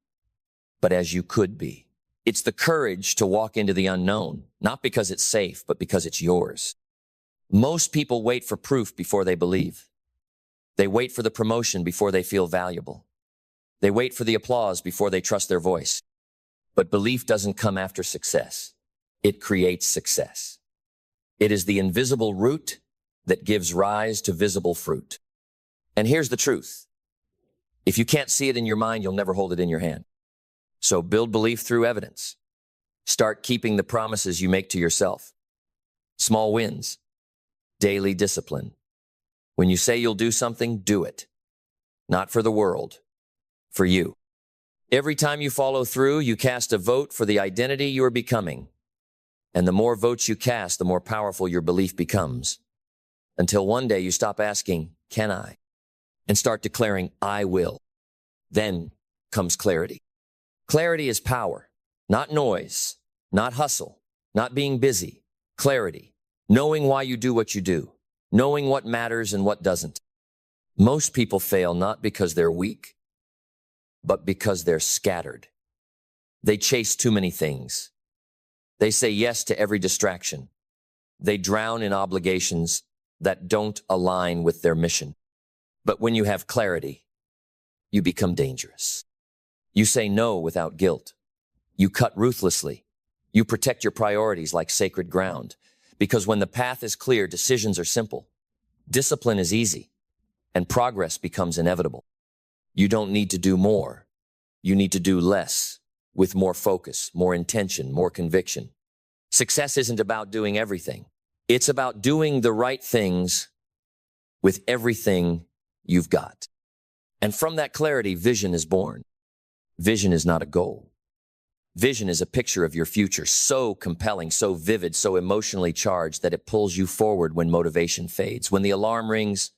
but as you could be. It's the courage to walk into the unknown, not because it's safe, but because it's yours. Most people wait for proof before they believe. They wait for the promotion before they feel valuable. They wait for the applause before they trust their voice. But belief doesn't come after success. It creates success. It is the invisible root that gives rise to visible fruit. And here's the truth. If you can't see it in your mind, you'll never hold it in your hand. So build belief through evidence. Start keeping the promises you make to yourself. Small wins. Daily discipline. When you say you'll do something, do it. Not for the world, for you. Every time you follow through, you cast a vote for the identity you are becoming. And the more votes you cast, the more powerful your belief becomes. Until one day you stop asking, "Can I?" and start declaring, "I will." Then comes clarity. Clarity is power, not noise, not hustle, not being busy. Clarity, knowing why you do what you do, knowing what matters and what doesn't. Most people fail not because they're weak, but because they're scattered. They chase too many things. They say yes to every distraction. They drown in obligations that don't align with their mission. But when you have clarity, you become dangerous. You say no without guilt. You cut ruthlessly. You protect your priorities like sacred ground. Because when the path is clear, decisions are simple. Discipline is easy. And progress becomes inevitable. You don't need to do more. You need to do less, with more focus, more intention, more conviction. Success isn't about doing everything. It's about doing the right things with everything you've got. And from that clarity, vision is born. Vision is not a goal. Vision is a picture of your future, so compelling, so vivid, so emotionally charged that it pulls you forward when motivation fades, when the alarm rings,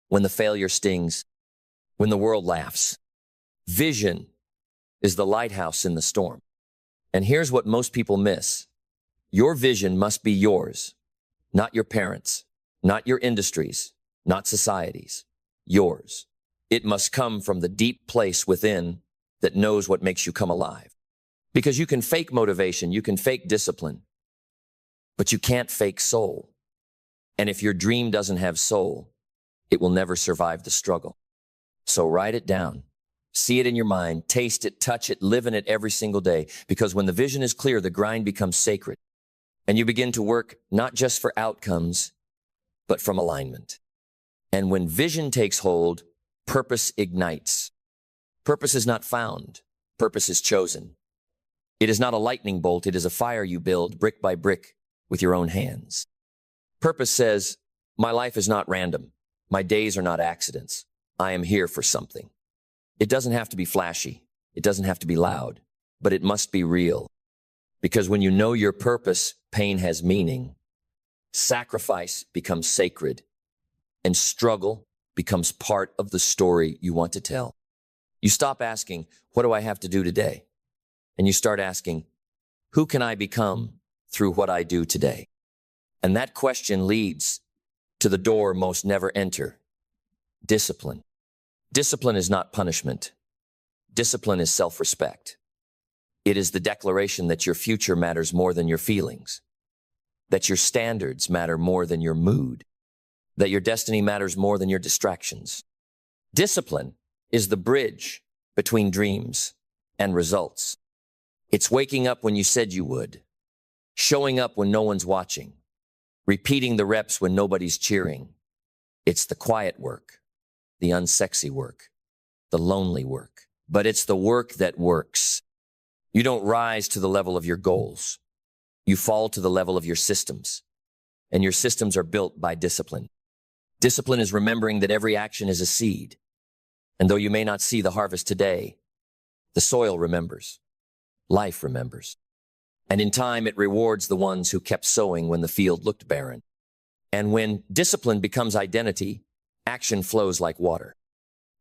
when the failure stings, when the world laughs. Vision is the lighthouse in the storm. And here's what most people miss. Your vision must be yours, not your parents', not your industry's, not society's. Yours. It must come from the deep place within that knows what makes you come alive. Because you can fake motivation, you can fake discipline, but you can't fake soul. And if your dream doesn't have soul, it will never survive the struggle. So write it down. See it in your mind, taste it, touch it, live in it every single day. Because when the vision is clear, the grind becomes sacred. And you begin to work not just for outcomes, but from alignment. And when vision takes hold, purpose ignites. Purpose is not found. Purpose is chosen. It is not a lightning bolt. It is a fire you build brick by brick with your own hands. Purpose says, my life is not random. My days are not accidents. I am here for something. It doesn't have to be flashy. It doesn't have to be loud, but it must be real. Because when you know your purpose, pain has meaning. Sacrifice becomes sacred, and struggle becomes part of the story you want to tell. You stop asking, what do I have to do today? And you start asking, who can I become through what I do today? And that question leads to the door most never enter. Discipline. Discipline is not punishment. Discipline is self-respect. It is the declaration that your future matters more than your feelings, that your standards matter more than your mood, that your destiny matters more than your distractions. Discipline is the bridge between dreams and results. It's waking up when you said you would, showing up when no one's watching, repeating the reps when nobody's cheering. It's the quiet work, the unsexy work, the lonely work, but it's the work that works. You don't rise to the level of your goals. You fall to the level of your systems, and your systems are built by discipline. Discipline is remembering that every action is a seed, and though you may not see the harvest today, the soil remembers, life remembers, and in time it rewards the ones who kept sowing when the field looked barren. And when discipline becomes identity, action flows like water.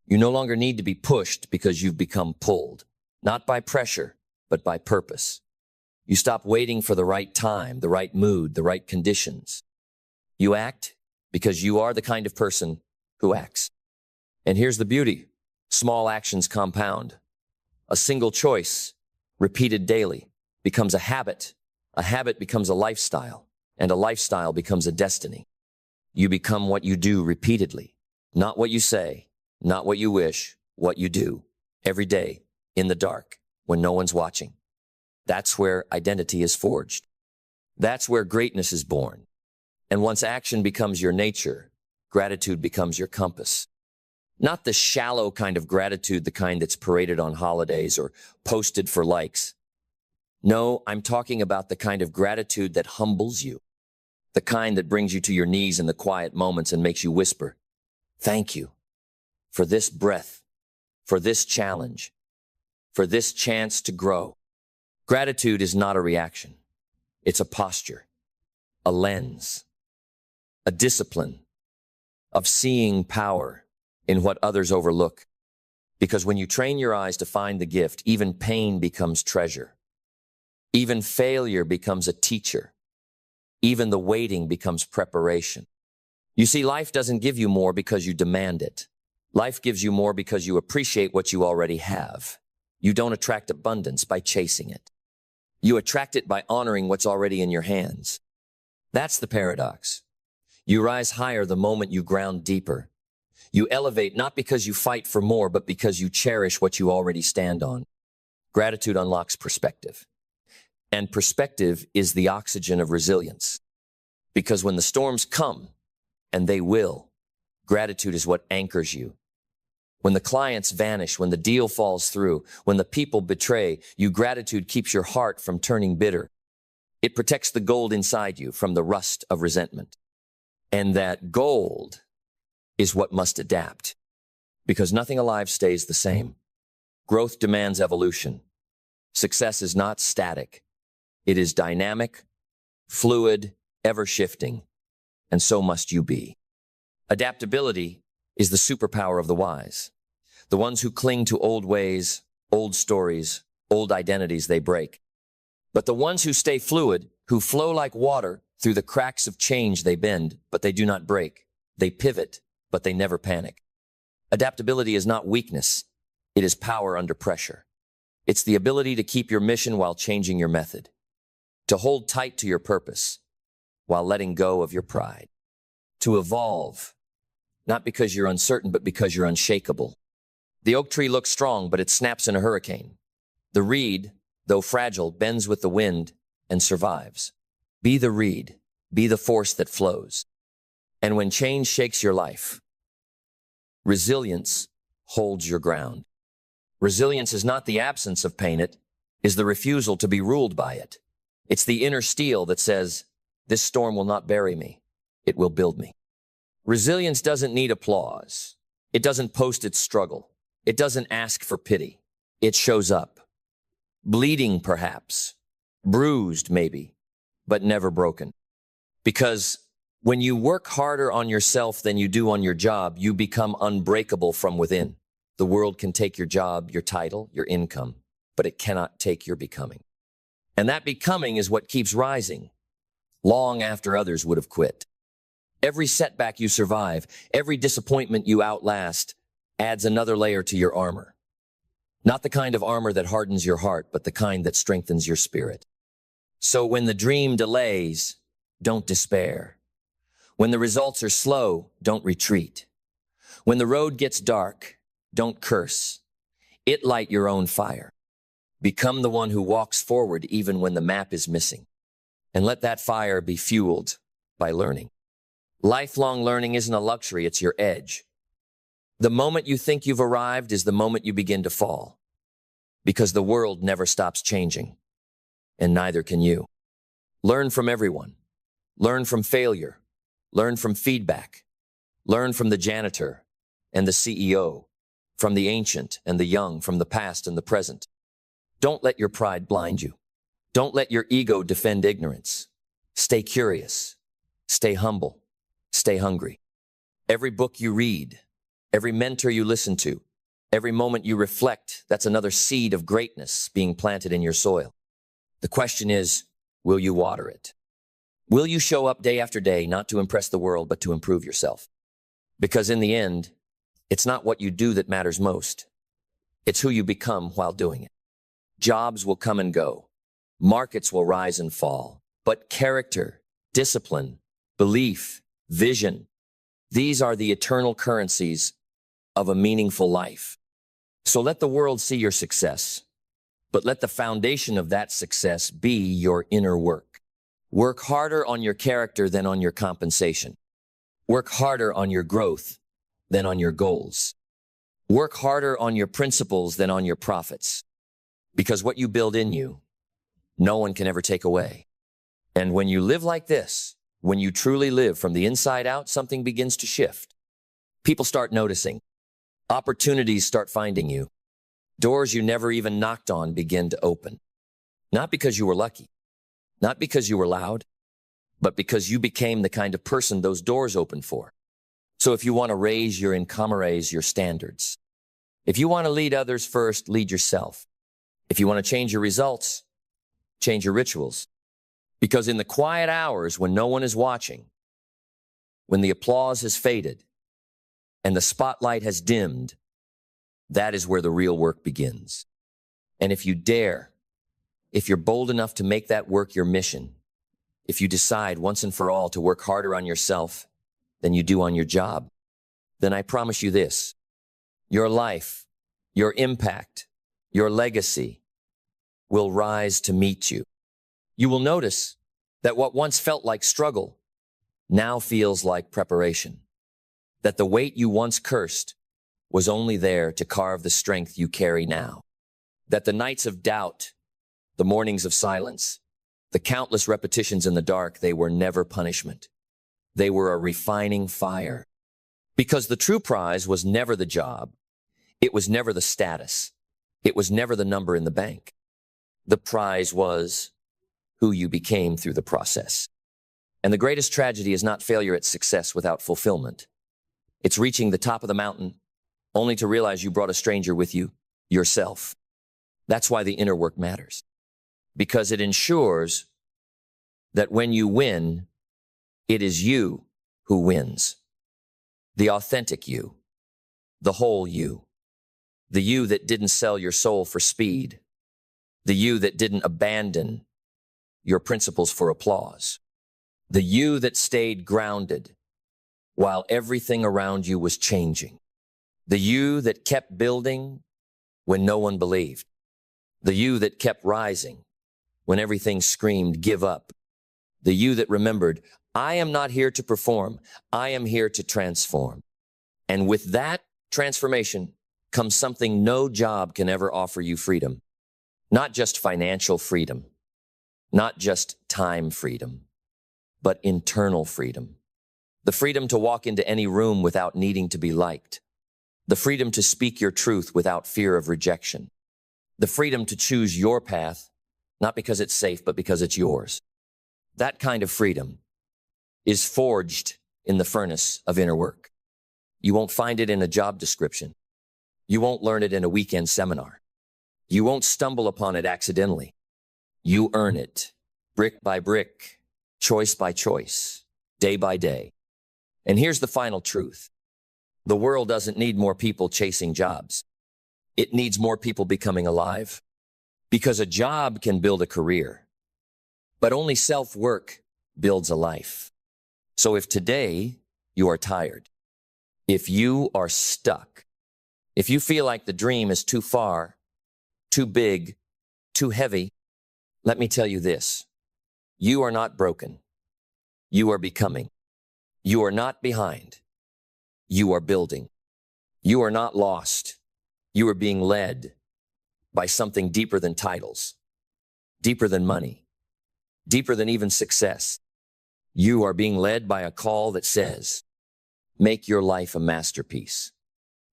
You no longer need to be pushed because you've become pulled, not by pressure, but by purpose. You stop waiting for the right time, the right mood, the right conditions. You act because you are the kind of person who acts. And here's the beauty. Small actions compound. A single choice, repeated daily, becomes a habit becomes a lifestyle, and a lifestyle becomes a destiny. You become what you do repeatedly, not what you say, not what you wish, what you do, every day, in the dark, when no one's watching. That's where identity is forged. That's where greatness is born. And once action becomes your nature, gratitude becomes your compass. Not the shallow kind of gratitude, the kind that's paraded on holidays or posted for likes. No, I'm talking about the kind of gratitude that humbles you, the kind that brings you to your knees in the quiet moments and makes you whisper, thank you for this breath, for this challenge, for this chance to grow. Gratitude is not a reaction. It's a posture, a lens, a discipline of seeing power in what others overlook. Because when you train your eyes to find the gift, even pain becomes treasure. Even failure becomes a teacher. Even the waiting becomes preparation. You see, life doesn't give you more because you demand it. Life gives you more because you appreciate what you already have. You don't attract abundance by chasing it. You attract it by honoring what's already in your hands. That's the paradox. You rise higher the moment you ground deeper. You elevate not because you fight for more, but because you cherish what you already stand on. Gratitude unlocks perspective. And perspective is the oxygen of resilience. Because when the storms come, and they will, gratitude is what anchors you. When the clients vanish, when the deal falls through, when the people betray you, gratitude keeps your heart from turning bitter. It protects the gold inside you from the rust of resentment. And that gold is what must adapt, because nothing alive stays the same. Growth demands evolution. Success is not static. It is dynamic, fluid, ever-shifting, and so must you be. Adaptability is the superpower of the wise. The ones who cling to old ways, old stories, old identities they break. But the ones who stay fluid, who flow like water through the cracks of change, they bend, but they do not break. They pivot, but they never panic. Adaptability is not weakness. It is power under pressure. It's the ability to keep your mission while changing your method, to hold tight to your purpose while letting go of your pride, to evolve, not because you're uncertain, but because you're unshakable. The oak tree looks strong, but it snaps in a hurricane. The reed, though fragile, bends with the wind and survives. Be the reed, be the force that flows. And when change shakes your life, resilience holds your ground. Resilience is not the absence of pain, it is the refusal to be ruled by it. It's the inner steel that says, this storm will not bury me, it will build me. Resilience doesn't need applause. It doesn't post its struggle. It doesn't ask for pity. It shows up. Bleeding, perhaps. Bruised, maybe, but never broken. Because when you work harder on yourself than you do on your job, you become unbreakable from within. The world can take your job, your title, your income, but it cannot take your becoming. And that becoming is what keeps rising, long after others would have quit. Every setback you survive, every disappointment you outlast, adds another layer to your armor. Not the kind of armor that hardens your heart, but the kind that strengthens your spirit. So when the dream delays, don't despair. When the results are slow, don't retreat. When the road gets dark, don't curse. It light your own fire. Become the one who walks forward even when the map is missing. And let that fire be fueled by learning. Lifelong learning isn't a luxury, it's your edge. The moment you think you've arrived is the moment you begin to fall. Because the world never stops changing. And neither can you. Learn from everyone. Learn from failure. Learn from feedback. Learn from the janitor and the CEO. From the ancient and the young, from the past and the present. Don't let your pride blind you. Don't let your ego defend ignorance. Stay curious. Stay humble. Stay hungry. Every book you read, every mentor you listen to, every moment you reflect, that's another seed of greatness being planted in your soil. The question is, will you water it? Will you show up day after day, not to impress the world, but to improve yourself? Because in the end, it's not what you do that matters most. It's who you become while doing it. Jobs will come and go. Markets will rise and fall. But character, discipline, belief, vision, these are the eternal currencies of a meaningful life. So let the world see your success, but let the foundation of that success be your inner work. Work harder on your character than on your compensation. Work harder on your growth than on your goals. Work harder on your principles than on your profits. Because what you build in you, no one can ever take away. And when you live like this, when you truly live from the inside out, something begins to shift. People start noticing. Opportunities start finding you. Doors you never even knocked on begin to open. Not because you were lucky, not because you were loud, but because you became the kind of person those doors open for. So if you want to raise your incomes, your standards, if you want to lead others first, lead yourself. If you want to change your results, change your rituals. Because in the quiet hours when no one is watching, when the applause has faded and the spotlight has dimmed, that is where the real work begins. And if you dare, if you're bold enough to make that work your mission, if you decide once and for all to work harder on yourself than you do on your job, then I promise you this, your life, your impact, your legacy will rise to meet you. You will notice that what once felt like struggle now feels like preparation. That the weight you once cursed was only there to carve the strength you carry now. That the nights of doubt, the mornings of silence, the countless repetitions in the dark, they were never punishment. They were a refining fire. Because the true prize was never the job. It was never the status. It was never the number in the bank. The prize was who you became through the process. And the greatest tragedy is not failure at success without fulfillment. It's reaching the top of the mountain only to realize you brought a stranger with you, yourself. That's why the inner work matters. Because it ensures that when you win, it is you who wins. The authentic you, the whole you, the you that didn't sell your soul for speed, the you that didn't abandon your principles for applause, the you that stayed grounded while everything around you was changing, the you that kept building when no one believed, the you that kept rising when everything screamed, give up, the you that remembered, I am not here to perform, I am here to transform. And with that transformation comes something no job can ever offer you: freedom. Not just financial freedom, not just time freedom, but internal freedom. The freedom to walk into any room without needing to be liked. The freedom to speak your truth without fear of rejection. The freedom to choose your path, not because it's safe, but because it's yours. That kind of freedom is forged in the furnace of inner work. You won't find it in a job description. You won't learn it in a weekend seminar. You won't stumble upon it accidentally. You earn it, brick by brick, choice by choice, day by day. And here's the final truth. The world doesn't need more people chasing jobs. It needs more people becoming alive. Because a job can build a career, but only self-work builds a life. So if today you are tired, if you are stuck, if you feel like the dream is too far, too big, too heavy, let me tell you this. You are not broken. You are becoming. You are not behind. You are building. You are not lost. You are being led by something deeper than titles, deeper than money, deeper than even success. You are being led by a call that says, make your life a masterpiece.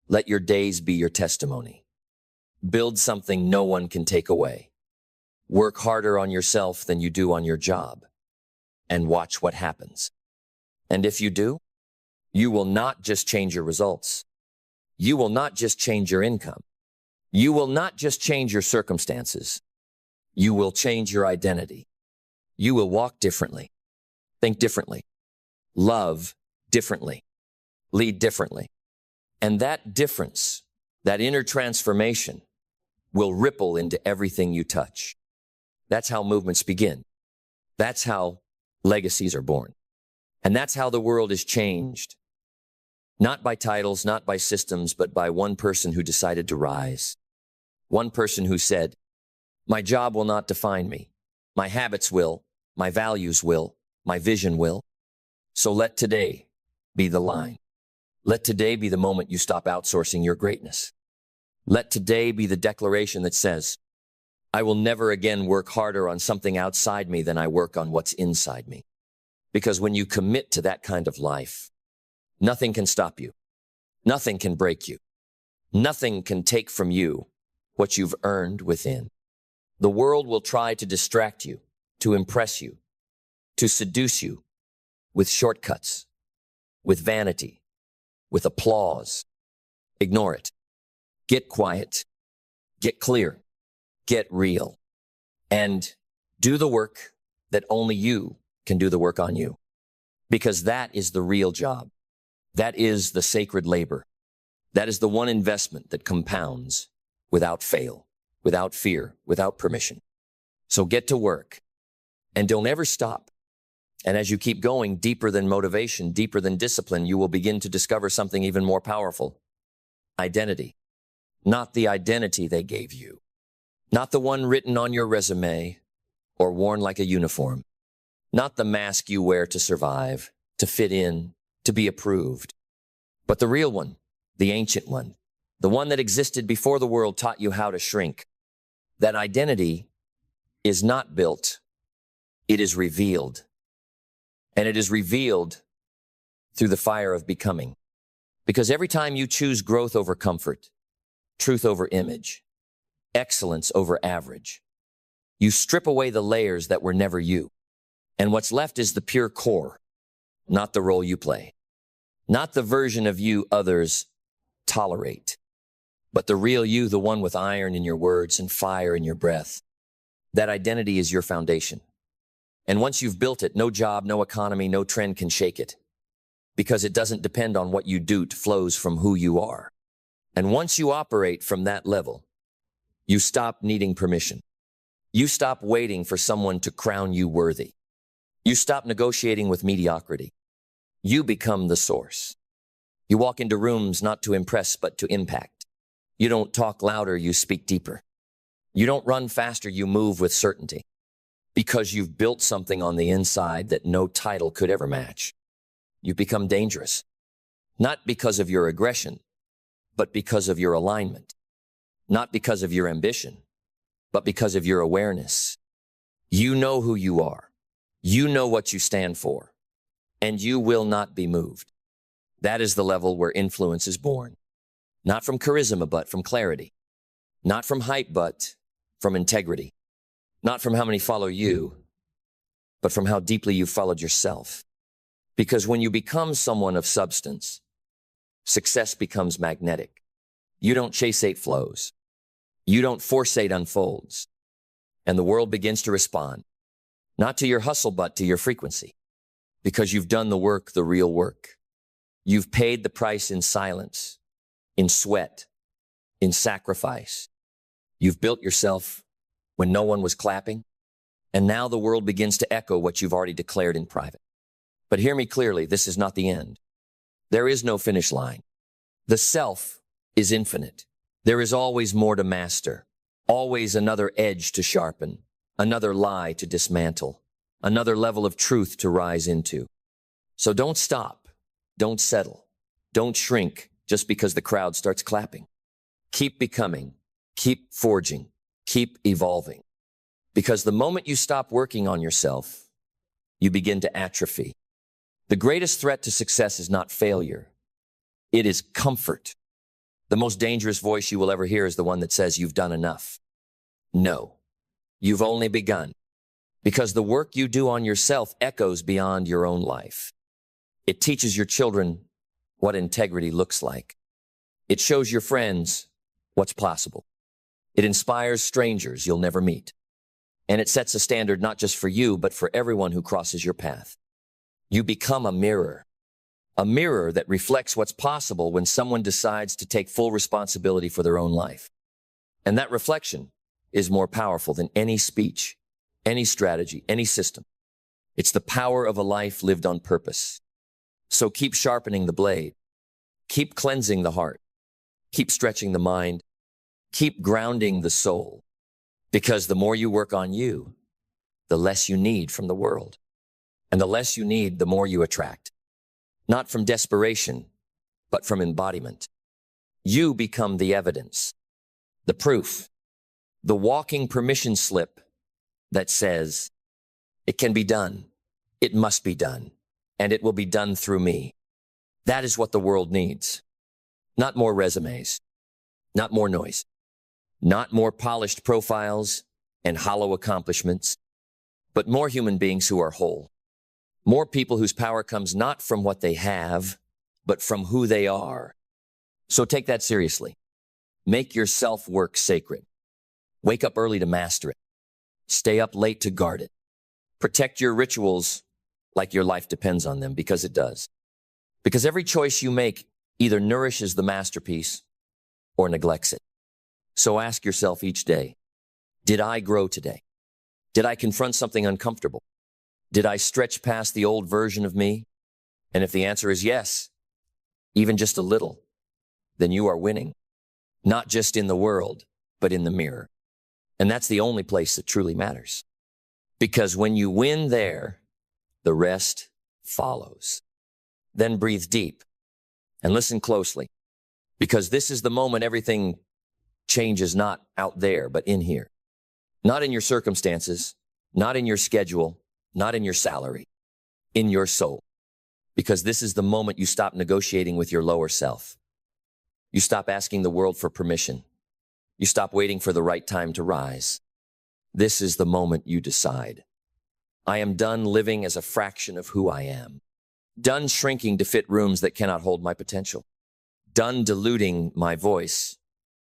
Let your days be your testimony. Build something no one can take away. Work harder on yourself than you do on your job, and watch what happens. And if you do, you will not just change your results. You will not just change your income. You will not just change your circumstances. You will change your identity. You will walk differently, think differently, love differently, lead differently. And that difference, that inner transformation, will ripple into everything you touch. That's how movements begin. That's how legacies are born. And that's how the world is changed. Not by titles, not by systems, but by one person who decided to rise. One person who said, my job will not define me. My habits will, my values will, my vision will. So let today be the line. Let today be the moment you stop outsourcing your greatness. Let today be the declaration that says, I will never again work harder on something outside me than I work on what's inside me. Because when you commit to that kind of life, nothing can stop you. Nothing can break you. Nothing can take from you what you've earned within. The world will try to distract you, to impress you, to seduce you with shortcuts, with vanity, with applause. Ignore it. Get quiet. Get clear. Get real. And do the work that only you can do the work on you. Because that is the real job. That is the sacred labor. That is the one investment that compounds without fail, without fear, without permission. So get to work and don't ever stop. And as you keep going deeper than motivation, deeper than discipline, you will begin to discover something even more powerful. Identity. Not the identity they gave you. Not the one written on your resume or worn like a uniform. Not the mask you wear to survive, to fit in, to be approved. But the real one, the ancient one, the one that existed before the world taught you how to shrink. That identity is not built. It is revealed. And it is revealed through the fire of becoming. Because every time you choose growth over comfort, truth over image, excellence over average, you strip away the layers that were never you. And what's left is the pure core, not the role you play, not the version of you others tolerate, but the real you, the one with iron in your words and fire in your breath. That identity is your foundation. And once you've built it, no job, no economy, no trend can shake it, because it doesn't depend on what you do. It flows from who you are. And once you operate from that level, you stop needing permission. You stop waiting for someone to crown you worthy. You stop negotiating with mediocrity. You become the source. You walk into rooms not to impress, but to impact. You don't talk louder, you speak deeper. You don't run faster, you move with certainty. Because you've built something on the inside that no title could ever match. You become dangerous. Not because of your aggression, but because of your alignment. Not because of your ambition, but because of your awareness. You know who you are. You know what you stand for, and you will not be moved. That is the level where influence is born. Not from charisma, but from clarity. Not from hype, but from integrity. Not from how many follow you, but from how deeply you followed yourself. Because when you become someone of substance, success becomes magnetic. You don't chase 8 flows. You don't force 8 unfolds. And the world begins to respond, not to your hustle, but to your frequency. Because you've done the work, the real work. You've paid the price in silence, in sweat, in sacrifice. You've built yourself when no one was clapping. And now the world begins to echo what you've already declared in private. But hear me clearly, this is not the end. There is no finish line. The self is infinite. There is always more to master, always another edge to sharpen, another lie to dismantle, another level of truth to rise into. So don't stop, don't settle, don't shrink just because the crowd starts clapping. Keep becoming, keep forging, keep evolving. Because the moment you stop working on yourself, you begin to atrophy. The greatest threat to success is not failure. It is comfort. The most dangerous voice you will ever hear is the one that says you've done enough. No, you've only begun. Because the work you do on yourself echoes beyond your own life. It teaches your children what integrity looks like. It shows your friends what's possible. It inspires strangers you'll never meet. And it sets a standard not just for you, but for everyone who crosses your path. You become a mirror that reflects what's possible when someone decides to take full responsibility for their own life. And that reflection is more powerful than any speech, any strategy, any system. It's the power of a life lived on purpose. So keep sharpening the blade. Keep cleansing the heart. Keep stretching the mind. Keep grounding the soul. Because the more you work on you, the less you need from the world. And the less you need, the more you attract. Not from desperation, but from embodiment. You become the evidence, the proof, the walking permission slip that says, it can be done, it must be done, and it will be done through me. That is what the world needs. Not more resumes, not more noise, not more polished profiles and hollow accomplishments, but more human beings who are whole. More people whose power comes not from what they have, but from who they are. So take that seriously. Make your self-work sacred. Wake up early to master it. Stay up late to guard it. Protect your rituals like your life depends on them, because it does. Because every choice you make either nourishes the masterpiece or neglects it. So ask yourself each day, did I grow today? Did I confront something uncomfortable? Did I stretch past the old version of me? And if the answer is yes, even just a little, then you are winning. Not just in the world, but in the mirror. And that's the only place that truly matters. Because when you win there, the rest follows. Then breathe deep and listen closely. Because this is the moment everything changes, not out there, but in here. Not in your circumstances, not in your schedule, not in your salary, in your soul. Because this is the moment you stop negotiating with your lower self. You stop asking the world for permission. You stop waiting for the right time to rise. This is the moment you decide. I am done living as a fraction of who I am. Done shrinking to fit rooms that cannot hold my potential. Done diluting my voice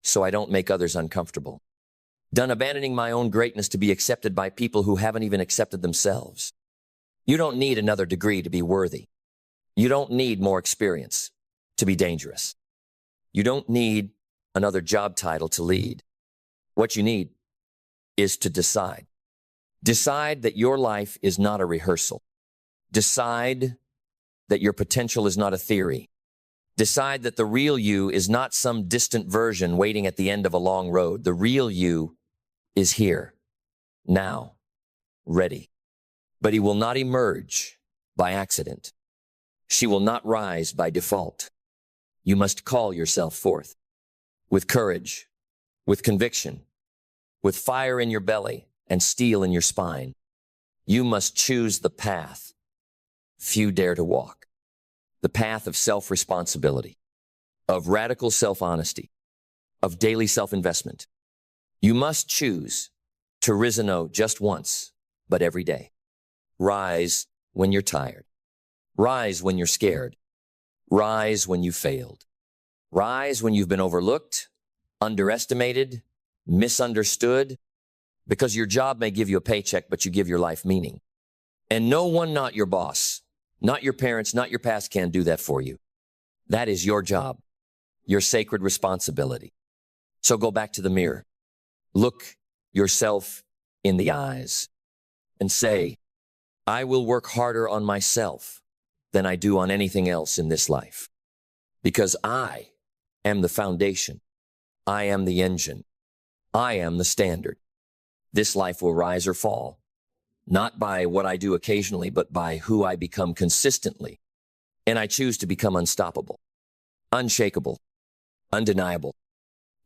so I don't make others uncomfortable. Done abandoning my own greatness to be accepted by people who haven't even accepted themselves. You don't need another degree to be worthy. You don't need more experience to be dangerous. You don't need another job title to lead. What you need is to decide. Decide that your life is not a rehearsal. Decide that your potential is not a theory. Decide that the real you is not some distant version waiting at the end of a long road. The real you is here, now, ready. But he will not emerge by accident. She will not rise by default. You must call yourself forth with courage, with conviction, with fire in your belly and steel in your spine. You must choose the path few dare to walk, the path of self-responsibility, of radical self-honesty, of daily self-investment. You must choose to rise just once, but every day. Rise when you're tired. Rise when you're scared. Rise when you failed. Rise when you've been overlooked, underestimated, misunderstood, because your job may give you a paycheck, but you give your life meaning. And no one, not your boss, not your parents, not your past, can do that for you. That is your job, your sacred responsibility. So go back to the mirror. Look yourself in the eyes and say, I will work harder on myself than I do on anything else in this life, because I am the foundation. I am the engine. I am the standard. This life will rise or fall, not by what I do occasionally, but by who I become consistently. And I choose to become unstoppable, unshakable, undeniable,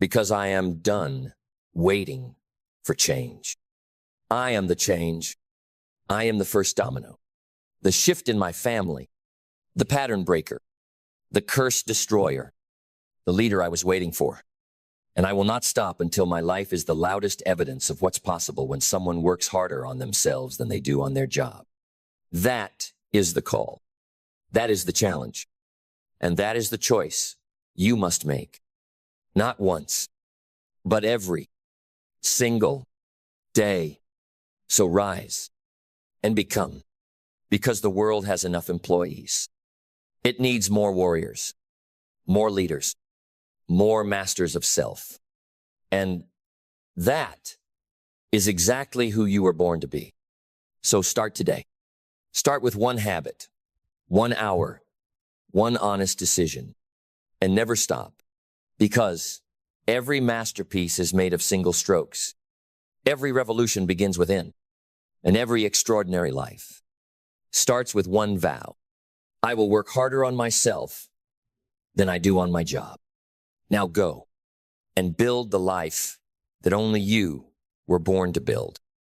because I am done waiting for change. I am the change. I am the first domino, the shift in my family, the pattern breaker, the curse destroyer, the leader I was waiting for. And I will not stop until my life is the loudest evidence of what's possible when someone works harder on themselves than they do on their job. That is the call. That is the challenge. And that is the choice you must make. Not once, but every single day. So rise and become, because the world has enough employees. It needs more warriors, more leaders, more masters of self. And that is exactly who you were born to be. So start today. Start with one habit, 1 hour, one honest decision, and never stop, because every masterpiece is made of single strokes. Every revolution begins within, and every extraordinary life starts with one vow. I will work harder on myself than I do on my job. Now go and build the life that only you were born to build.